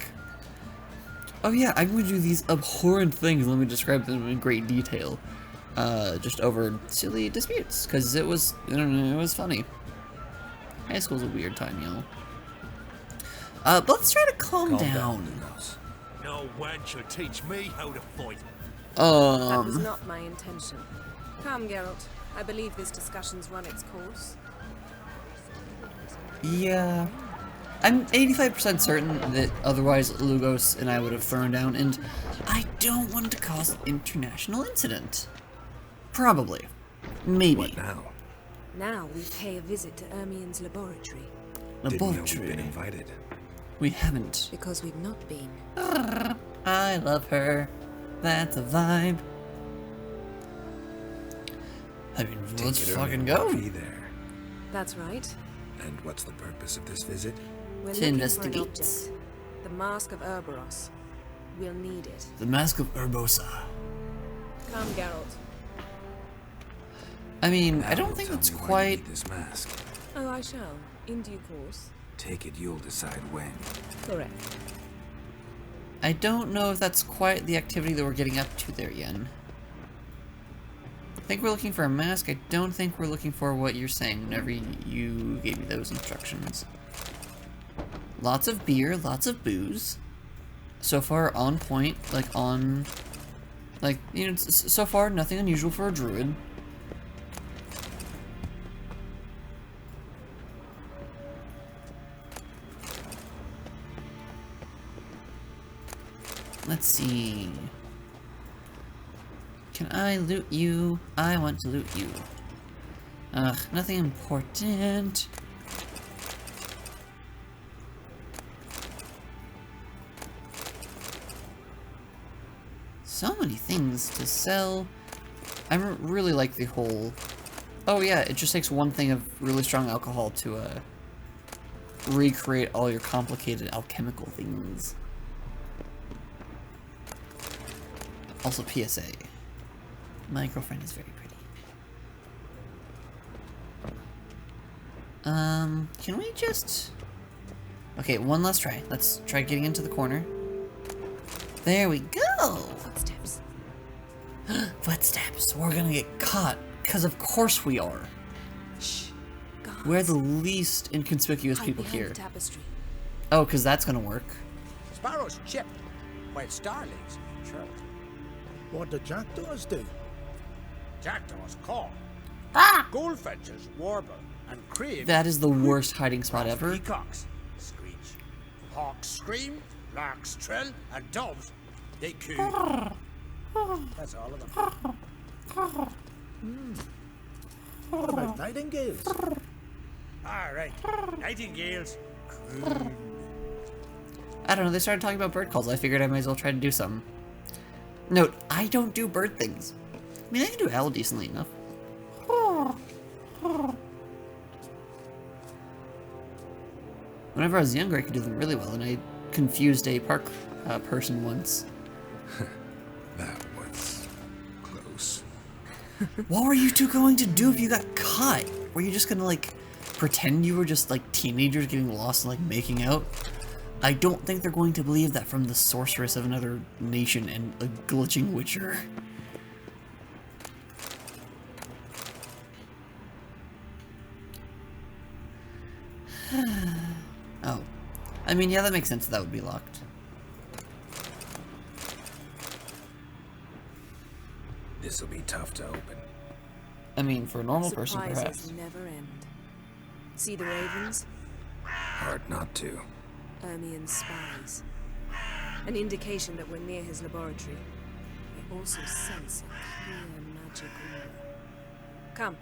oh yeah, I'm going to do these abhorrent things. Let me describe them in great detail, just over silly disputes because it was, I don't know, it was funny. High school's a weird time, y'all. But let's try to calm down. No wench will teach me how to fight. That was not my intention. Come, Geralt. I believe this discussion's run its course. Yeah. I'm 85% certain that otherwise Lugos and I would have thrown down, and I don't want to cause an international incident. Probably. Maybe. What now? Now we pay a visit to Ermien's laboratory. Didn't know you'd been invited. We haven't. Because we've not been. I love her. That's a vibe. I mean, let's fucking go. There. That's right. And what's the purpose of this visit? We're To looking investigate. for an object. The Mask of Urboros. We'll need it. The Mask of Urbosa. Come, Geralt. I mean, Now I don't you'll think tell that's me why you quite... need this mask. Oh, I shall. In due course. Take it you'll decide when. Correct. I don't know if that's quite the activity that we're getting up to there, Yen. I think we're looking for a mask. I don't think we're looking for what you're saying whenever you gave me those instructions. Lots of beer, lots of booze. So far, on point. Like, on... Like, you know, so far, nothing unusual for a druid. Let's see. Can I loot you? I want to loot you. Ugh, nothing important. So many things to sell. I really like the whole... Oh yeah, it just takes one thing of really strong alcohol to recreate all your complicated alchemical things. Also PSA. My girlfriend is very pretty. Can we just... Okay, one last try. Let's try getting into the corner. There we go! Footsteps. Footsteps. We're gonna get caught. Because of course we are. Shh. Guards. We're the least inconspicuous Hide people behind here. the tapestry. Oh, because that's gonna work. Sparrows chip, while starlings chirp. What do jackdaws do? Jackdaws call. Goldfinches warble, and cranes. That is the worst hiding spot ever. Peacocks screech. Hawks scream, larks trill, and doves they coo. That's all of them. What about nightingales? All right, nightingales. I don't know, they started talking about bird calls. I figured I might as well try to do something. Note, I don't do bird things. I mean, I can do owl decently enough. Whenever I was younger, I could do them really well, and I confused a park person once. That was close. What were you two going to do if you got caught? Were you just gonna, like, pretend you were just, like, teenagers getting lost and, like, making out? I don't think they're going to believe that from the sorceress of another nation and a glitching witcher. Oh. I mean, yeah, that makes sense that would be locked. This'll be tough to open. I mean, for a normal person, Surprises perhaps. never end. See the ravens? Hard not to. Ermien's spies. An indication that we're near his laboratory. They also sense a clear magic aura. Come,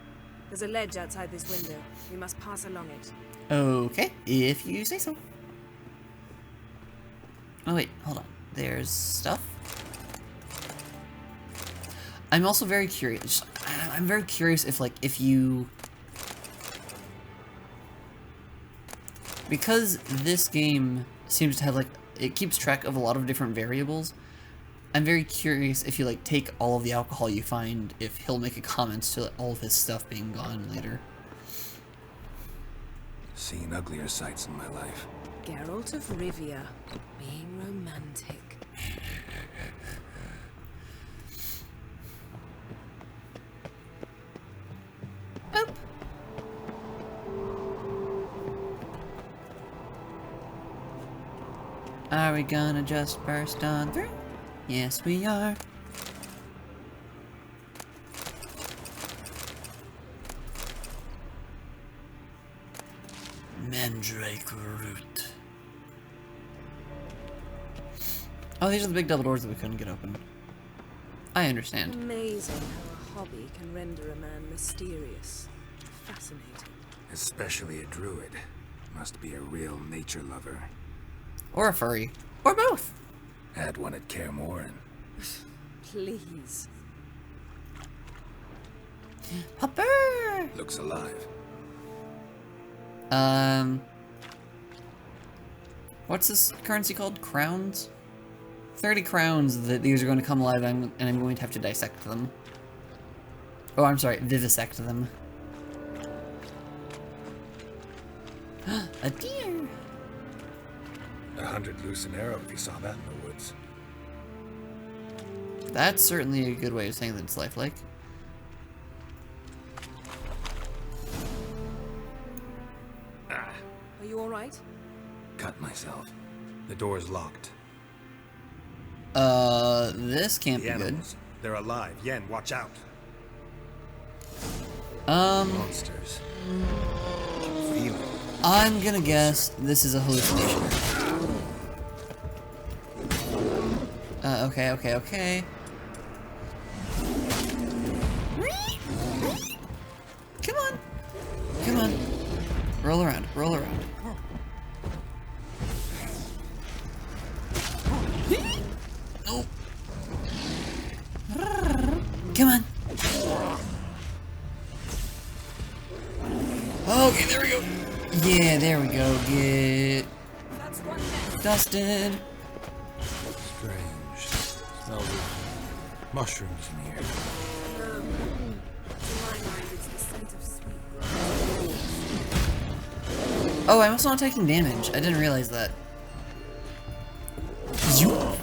There's a ledge outside this window. We must pass along it. Okay, if you say so. Oh wait, hold on. There's stuff. I'm also very curious. I'm very curious if you... Because this game seems to have, like, it keeps track of a lot of different variables, I'm very curious if you, like, take all of the alcohol you find, if he'll make a comment to all of his stuff being gone later. Seen uglier sights in my life. Geralt of Rivia, being romantic. Boop. Are we gonna just burst on through? Yes, we are. Mandrake root. Oh, these are the big double doors that we couldn't get open. I understand. Amazing how a hobby can render a man mysterious. Fascinating. Especially a druid. Must be a real nature lover. Or a furry. Or both. Had one at Kaer Morhen. Please. Hopper! Looks alive. What's this currency called? Crowns? 30 crowns that these are going to come alive and I'm going to have to dissect them. Oh, I'm sorry, vivisect them. A deer! 100 loose an arrow if you saw that in the woods. That's certainly a good way of saying that it's lifelike. Are you alright? Cut myself. The door's locked. This can't be good. They're alive. Yen, watch out. Monsters. Feel it. I'm gonna guess this is a hallucination. Okay. Come on. Roll around. Oh. Come on. Okay, there we go. Yeah, there we go. Get dusted. Strange. Smells of mushrooms in here. To my mind, it's the scent of sweet grass. Oh, I'm also not taking damage. I didn't realize that. You.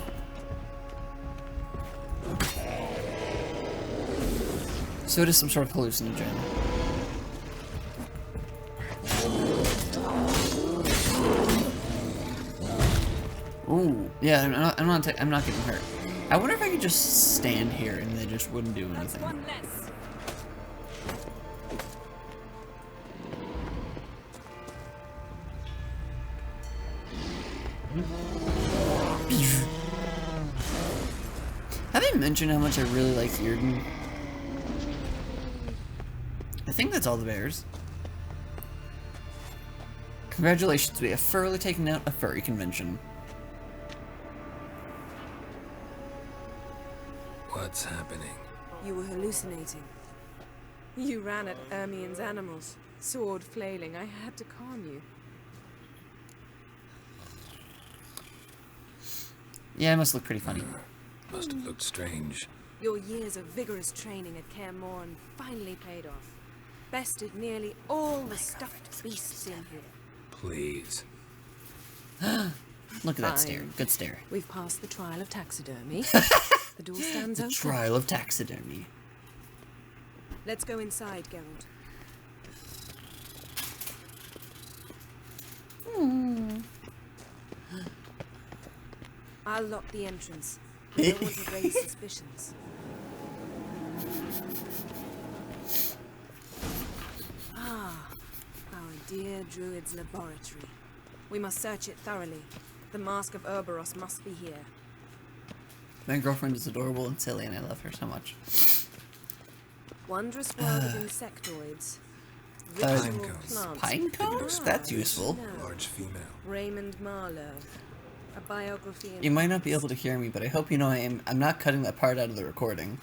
So it is some sort of hallucinogen. Ooh, yeah, I'm not getting hurt. I wonder if I could just stand here and they just wouldn't do anything. One less. Have I mentioned how much I really like Theoden? I think that's all the bears. Congratulations, we have thoroughly taken out a furry convention. What's happening? You were hallucinating. You ran at Ermien's animals, sword flailing. I had to calm you. Yeah, it must look pretty funny. Must have looked strange. Your years of vigorous training at Kaer Morhen finally paid off. Bested nearly all the stuffed beasts in here. Please. Look at that stare. Good stare. We've passed the trial of taxidermy. The door stands The open. trial of taxidermy. Let's go inside, Geralt. I'll lock the entrance. I don't want to raise suspicions. Ah, our dear druid's laboratory. We must search it thoroughly. The Mask of Ouroboros must be here. My girlfriend is adorable and silly and I love her so much. Wondrous world of insectoids. Pine Ritual cones. plants. Pine cones? That's useful. Large female. Raymond Marlowe. A biography in You might not be able to hear me, but I hope you know I'm not cutting that part out of the recording.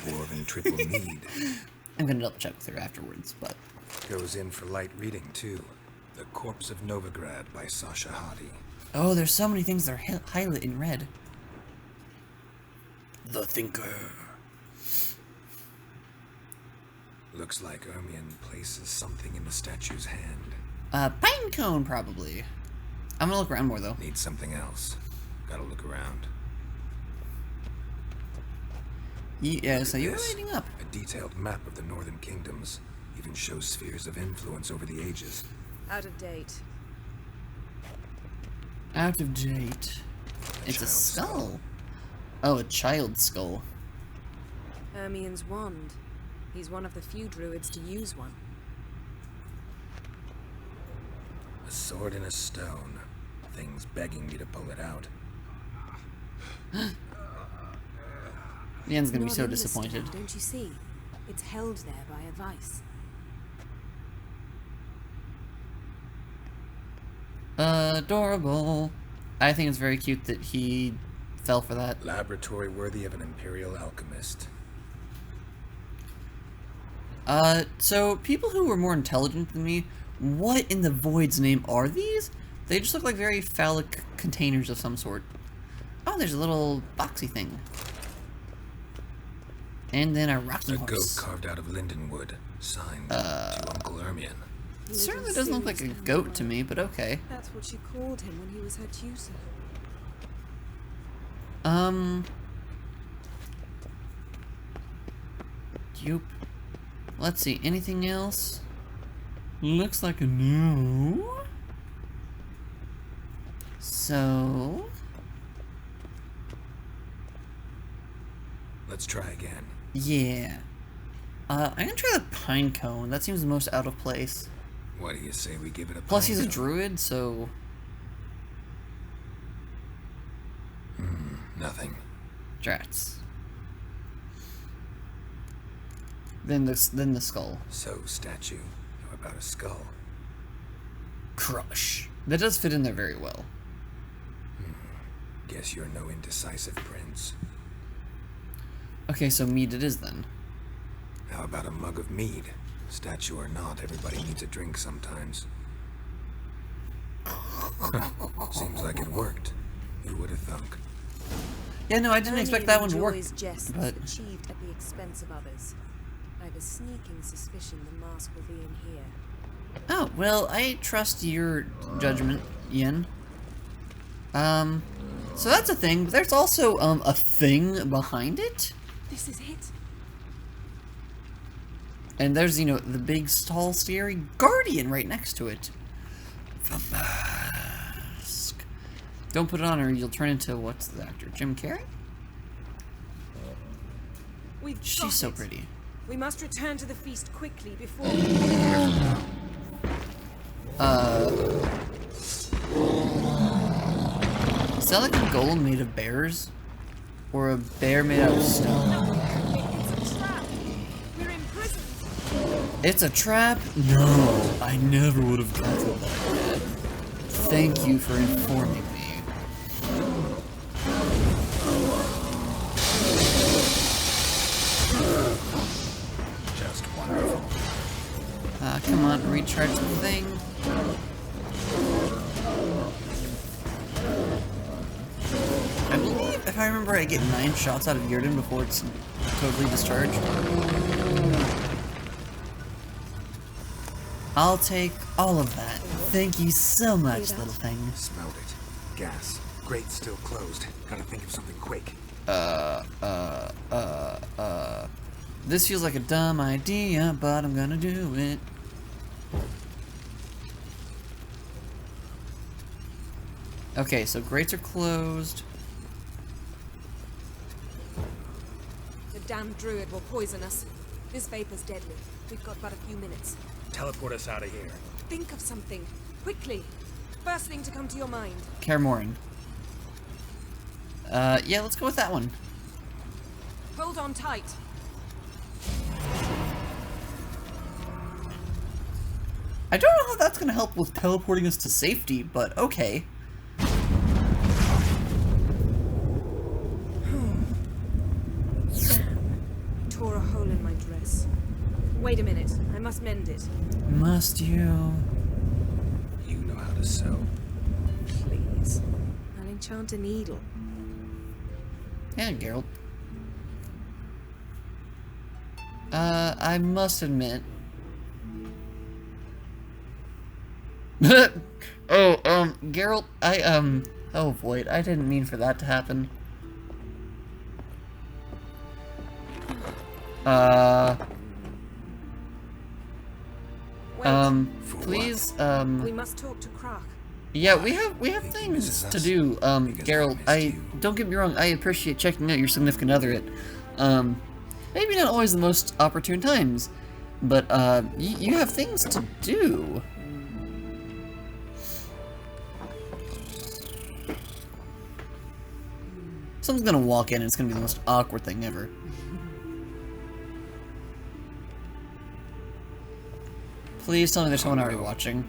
Dwarven triple mead. I'm gonna double check with her afterwards, but... Goes in for light reading, too. The Corpse of Novigrad by Sasha Hadi. Oh, there's so many things that are highlighted in red. The Thinker. Looks like Ermion places something in the statue's hand. Pine cone, probably. I'm gonna look around more, though. Need something else. Gotta look around. Yeah, so you're This. reading up. A detailed map of the Northern Kingdoms. Even shows spheres of influence over the ages. Out of date. Out of date. It's a child's skull. Oh, a child's skull. Ermion's wand. He's one of the few druids to use one. A sword and a stone. Thing's begging me to pull it out. Yen's gonna be Not so in the disappointed. stone, don't you see? It's held there by a vice. Adorable. I think it's very cute that he fell for that. Laboratory worthy of an imperial alchemist. So people who were more intelligent than me, what in the void's name are these? They just look like very phallic containers of some sort. Oh, there's a little boxy thing. And then a rocking A goat horse. carved out of lindenwood. Signed to Uncle Ermion. It certainly doesn't look like a goat to me, but okay. That's what she called him when he was her tutor. Yup. Let's see, anything else? Looks like a no. So... Let's try again. yeah. I'm gonna try the pine cone. That seems the most out of place. What do you say we give it a Plus, he's a pine cone? druid, so... Nothing. Drats. Then the skull. So, statue. How about a skull? Crush. That does fit in there very well. Guess you're no indecisive prince. Okay, so mead it is then. How about a mug of mead? Statue or not, everybody needs a drink sometimes. Seems like it worked. Who would have thunk? Yeah, no, I didn't expect that one to work. Enjoys jests But achieved at the expense of others. I have a sneaking suspicion the mask will be in here. oh well, I trust your judgment, Yen. So that's a thing. But there's also a thing behind it, This is it. and there's the big tall, scary guardian right next to it. The mask. Don't put it on, or you'll turn into what's the actor? Jim Carrey? We've She's got so it. pretty. We must return to the feast quickly before. Is that like a golem made of bears? Or a bear made out of stone? It's a trap. We're imprisoned. It's a trap? No, I never would have guessed that. Thank you for informing me. Just wonderful. Come on, recharge the thing. I believe, if I remember, I get 9 shots out of Yurden before it's totally discharged. I'll take all of that. Thank you so much, little thing. Smelled it. Gas. Grate still closed. Gotta think of something quick. This feels like a dumb idea, but I'm gonna do it. Okay, so grates are closed. The damn druid will poison us. This vapor's deadly. We've got but a few minutes. Teleport us out of here. Think of something. Quickly. First thing to come to your mind. Kaer Morhen. Yeah, let's go with that one. Hold on tight. I don't know how that's gonna help with teleporting us to safety, but okay. Tore a hole in my dress. Wait a minute, I must mend it. Must you? You know how to sew. Please. I'll enchant a needle. Yeah, Geralt. I must admit. Oh, Geralt, oh, Void, I didn't mean for that to happen. Please, We must talk to Croc. Yeah, we have things to do, Geralt. Don't get me wrong, I appreciate checking out your significant other at, maybe not always the most opportune times, but, you have things to do. Someone's gonna walk in and it's gonna be the most awkward thing ever. Please tell me there's someone already watching.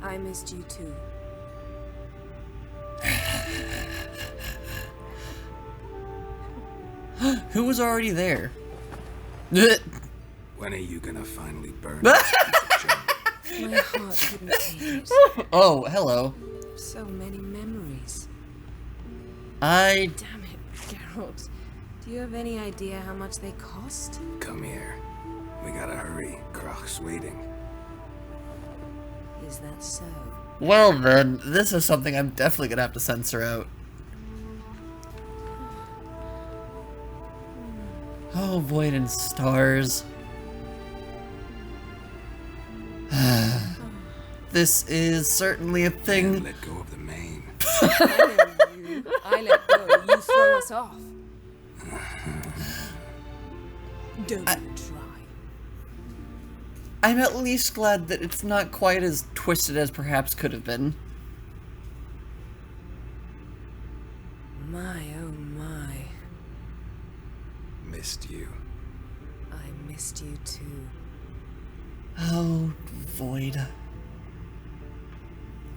I missed you too. Who was already there? When are you gonna finally burn? My heart couldn't take it. Oh, hello. So many memories. Damn it, Geralt. Do you have any idea how much they cost? Come here. We gotta hurry. Croc's waiting. Is that so? Well then, this is something I'm definitely gonna have to censor out. Oh, Void and Stars. This is certainly a thing. Let go of the mane. I let go. You throw us off. Don't try. I'm at least glad that it's not quite as twisted as perhaps could have been. My, oh my. Missed you. I missed you too. Oh, Void.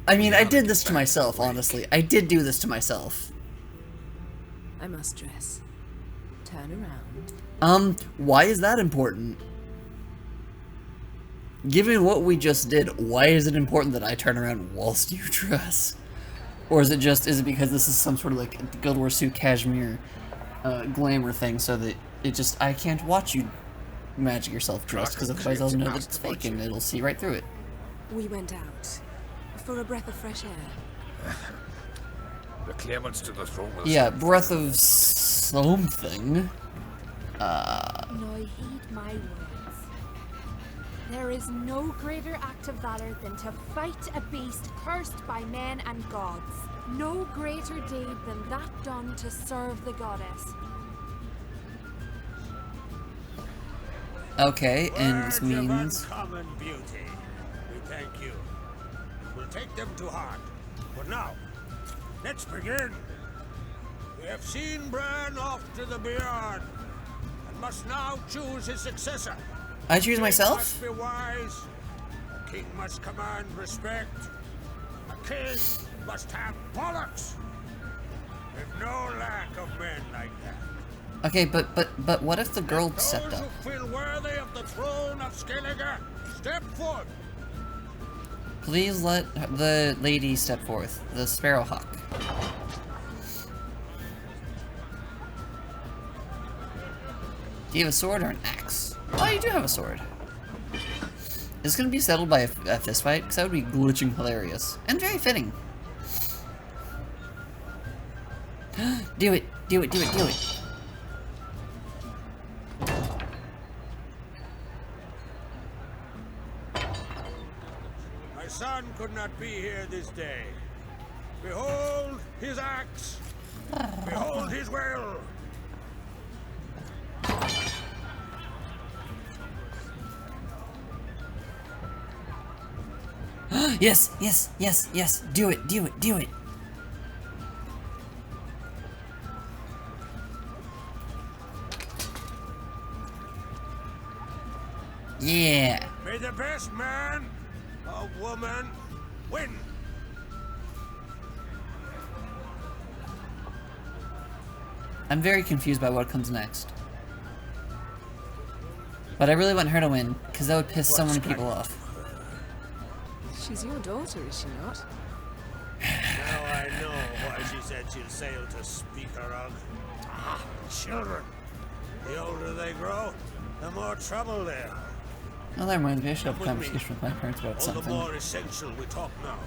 I mean, I did this to myself, honestly. I did do this to myself. I must dress. Turn around. Why is that important? Given what we just did, why is it important that I turn around whilst you dress? Or is it because this is some sort of like Guild Wars 2 cashmere glamour thing so that I can't watch you magic yourself dressed because otherwise I'll know that it's fake and it'll see right through it. We went out for a breath of fresh air. The claimants to the throne will breath of something. Now heed my words. There is no greater act of valor than to fight a beast cursed by men and gods. No greater deed than that done to serve the goddess. Okay, and this Words of means... uncommon beauty. We thank you. We'll take them to heart. But now, let's begin. We have seen Bran off to the Beyond, and must now choose his successor. I choose myself? Must be wise. A king must command respect. A king must have bollocks. We've no lack of men like that. Okay, but what if the girl stepped up? Those who feel worthy of the throne of Skellige, step forth. Please let the lady step forth, the Sparrowhawk. Do you have a sword or an axe? Oh, you do have a sword. Is this gonna be settled by a fist fight? Because that would be glitching hilarious. And very fitting. Do it, do it, do it, do it. My son could not be here this day. Behold his axe. Behold his will. Yes, yes, yes, yes. Do it, do it, do it. Yeah. May the best man or woman win. I'm very confused by what comes next. But I really want her to win, because that would piss so many people off. She's your daughter, is she not? Now I know why she said she'll sail to Speakerog. Ah, children. The older they grow, the more trouble they are. Well, that reminds me, I should have a conversation with my parents about All something. the more essential we talk now.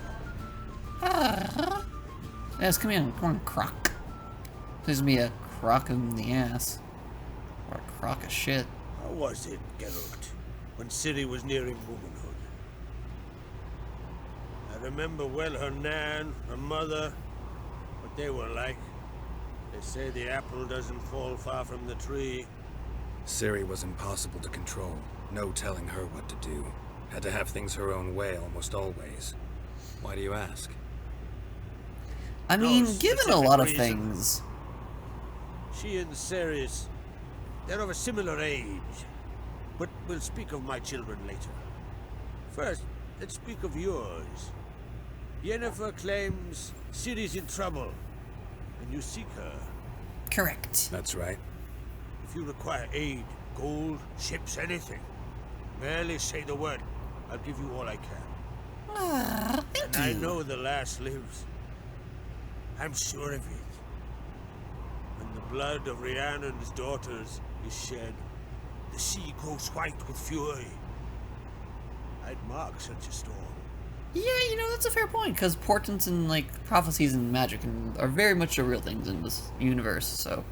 Yes, come on, croc. Please be a croc in the ass. Or a crock of shit. How was it, Geralt, when Ciri was nearing womanhood? I remember well her nan, her mother, what they were like. They say the apple doesn't fall far from the tree. Ciri was impossible to control. No telling her what to do. Had to have things her own way almost always. Why do you ask? I mean, No given a lot of specific reason. things. She and Ceres, they're of a similar age. But we'll speak of my children later. First, let's speak of yours. Yennefer claims Ciri's in trouble, and you seek her. Correct. That's right. If you require aid, gold, ships, anything, merely say the word. I'll give you all I can. Thank And I you. know the lass lives. I'm sure of it. When the blood of Rhiannon's daughters is shed, the sea grows white with fury. I'd mark such a storm. Yeah, you know, that's a fair point, because portents and, like, prophecies and magic are very much the real things in this universe, so...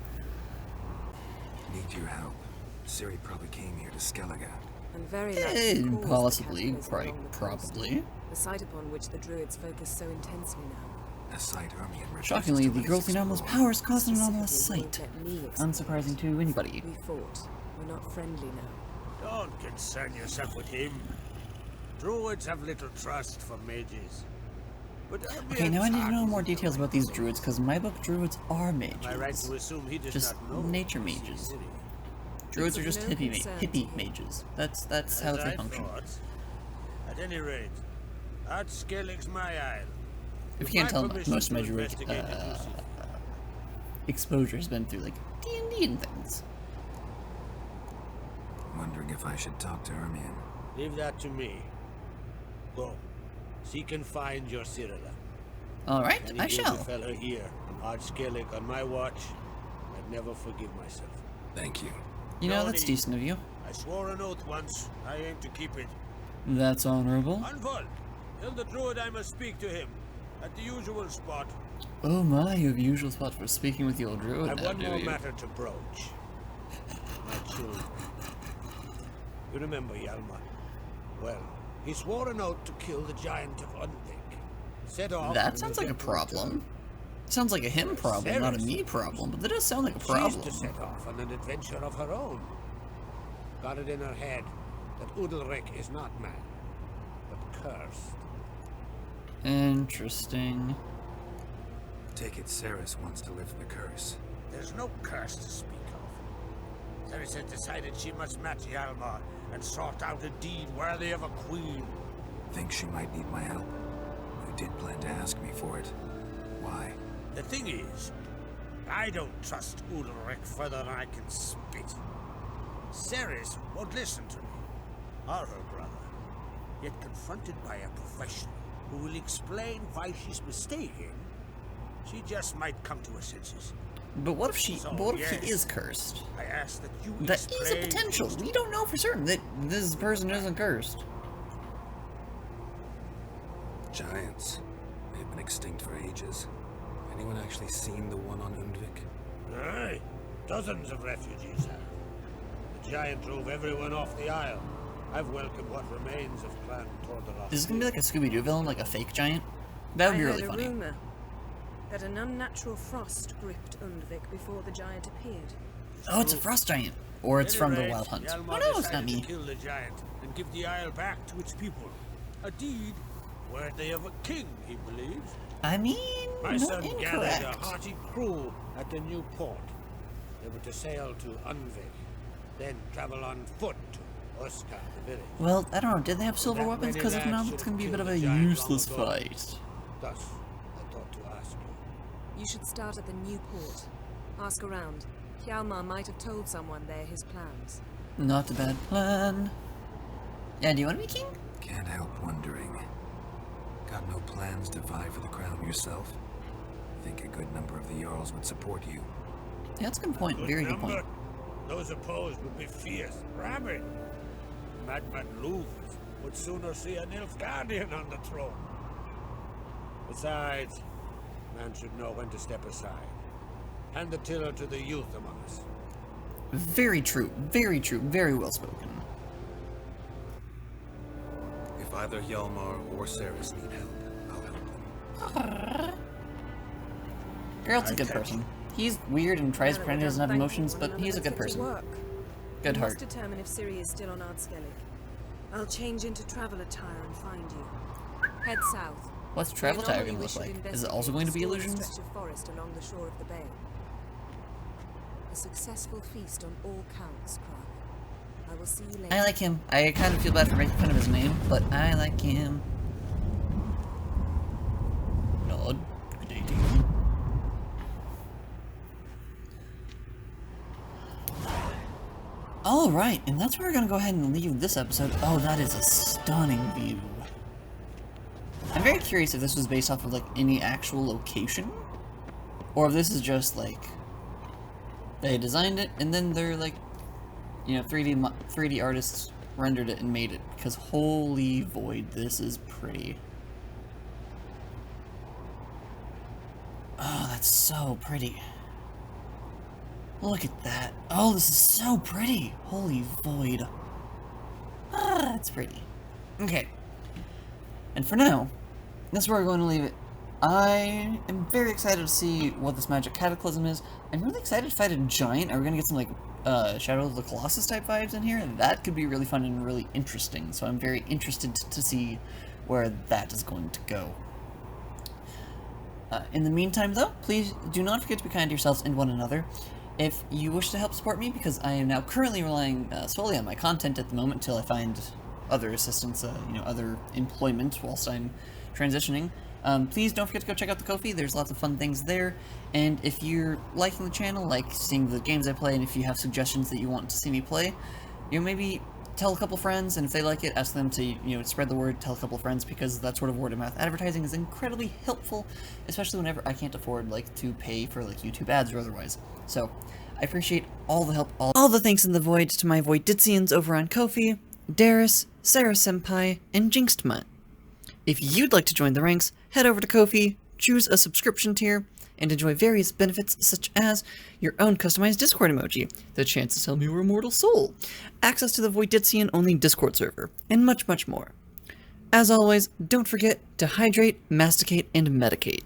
Need your help. Ciri probably came here to Skellige. And very likely caused the Possibly, cataclysm along the coast, probably. the site upon which the druids focus so intensely now. A site Ermion refuses Shockingly, to the let girl's us anomalous explore. powers caused an anomalous Specifically, sight. won't let me explore. Unsurprising to anybody. We fought. We're not friendly now. Don't concern yourself with him. Druids have little trust for mages. But Okay, now I need to know more details about these druids, because in my book, druids are mages. Am I right to assume he does Just not know nature of mages. Ciri? Druids are just No hippie, concern hippie mages. That's As how they I function. thought. At any rate, Art Skellig's my isle. If With you can't my tell, permission most of my to druid investigate the use of- exposure has been through, like, D&D and things. Wondering if I should talk to Ermion. Leave that to me. Go. Seek and find your Cyrilla. Alright, Any I ill shall. befell her here, on Art Skellig on my watch, I'd never forgive myself. Thank you. You know, No that's need. decent of you. I swore an oath once. I aim to keep it. That's honorable. Unfold. Tell the druid I must speak to him. At the usual spot. Oh my, you have a usual spot for speaking with the old druid I've now, one do more you? matter to broach. My children. You remember Hjalmar? Well, he swore an oath to kill the giant of Undvik. Set off. That and sounds will like a get water. problem. Sounds like a him problem, not a Ceres. me problem, but that does sound like a She's problem. to set off on an adventure of her own. Got it in her head that Udalric is not man, but cursed. Interesting. Take it Ceres wants to lift the curse. There's no curse to speak of. Ceres had decided she must match Hjalmar and sort out a deed worthy of a queen. Think she might need my help? You did plan to ask me for it. Why? The thing is, I don't trust Udalric further than I can spit. Ceres won't listen to me, or her brother. Yet confronted by a professional who will explain why she's mistaken, she just might come to her senses. But what if she? So, But what if yes, he is cursed? I ask that you That is a explain potential. things We to don't know for certain that this person isn't cursed. Giants. They've been extinct for ages. Anyone actually seen the one on Undvik? Aye, dozens of refugees have. The giant drove everyone off the isle. I've welcomed what remains of Clan Tordaroth. Is this gonna be like a Scooby-Doo villain, like a fake giant? That would be really I heard funny. a rumor that an unnatural frost gripped Undvik before the giant appeared. Oh, it's a frost giant, or it's from the Any rate, Wild Hunt. Hjalmar Oh no, it's not decided me. to kill the giant and give the isle back to its people. A deed worthy of a king, he believes. I mean, My not son gathered a incorrect. hearty crew at the new port. They were to sail to Undvik, then travel on foot to Us got the village. Well, I don't know. Did they have silver That weapons? many Because if lads not, it's should going to be a bit have of a killed the giant useless long ago. fight. Thus, I thought to ask you. You should start at the new port. Ask around. Hjalmar might have told someone there his plans. Not a bad plan. Yeah, do you want to be king? Can't help wondering. Got no plans to vie for the crown yourself? Think a good number of the Jarls would support you. Yeah, that's a good point. Very good point. Those opposed would be fierce, rabid. Madman Luvs would sooner see a Nilfgaardian on the throne. Besides, man should know when to step aside. Hand the tiller to the youth among us. Very true. Very true. Very well spoken. If either Hjalmar or Ceres need help, I'll help them. Geralt's a good person. He's weird and tries to pretend he doesn't have emotions, but he's a good person. Good heart. Must determine if Ciri is still on Ardskellig. I'll change into travel attire and find you. Head south. What's travel attire going to look like? Is it also going to be illusions? Stretch of forest along the shore of the bay. A successful feast on all counts, Krog. I will see you later. I like him. I kind of feel bad for making fun of his name, but I like him. Nod. Dating. Alright, and that's where we're gonna go ahead and leave this episode. Oh, that is a stunning view. I'm very curious if this was based off of, like, any actual location. Or if this is just, like, they designed it, and then they're, like, you know, 3D artists rendered it and made it. Because holy void, this is pretty. Oh, that's so pretty. Look at that. Oh, this is so pretty. Holy void. Ah, that's pretty. Okay. And for now, that's where we're going to leave it. I am very excited to see what this magic cataclysm is. I'm really excited to fight a giant. Are we going to get some, like, Shadow of the Colossus type vibes in here? That could be really fun and really interesting. So I'm very interested to see where that is going to go. In the meantime, though, please do not forget to be kind to yourselves and one another. If you wish to help support me, because I am now currently relying solely on my content at the moment until I find other assistance, you know, other employment whilst I'm transitioning, please don't forget to go check out the Ko-fi. There's lots of fun things there. And if you're liking the channel, like seeing the games I play, and if you have suggestions that you want to see me play, you know, maybe tell a couple friends, and if they like it, ask them to, you know, spread the word, tell a couple friends, because that sort of word-of-mouth advertising is incredibly helpful, especially whenever I can't afford, like, to pay for, like, YouTube ads or otherwise. So, I appreciate all the help, all the thanks in the void to my Voiditzians over on Ko-fi, Darius, Sarah Senpai, and Jinxedmutt. If you'd like to join the ranks, head over to Ko-fi, choose a subscription tier, and enjoy various benefits such as your own customized Discord emoji, the chance to tell me your immortal soul, access to the Voiditzian-only Discord server, and much, much more. As always, don't forget to hydrate, masticate, and medicate.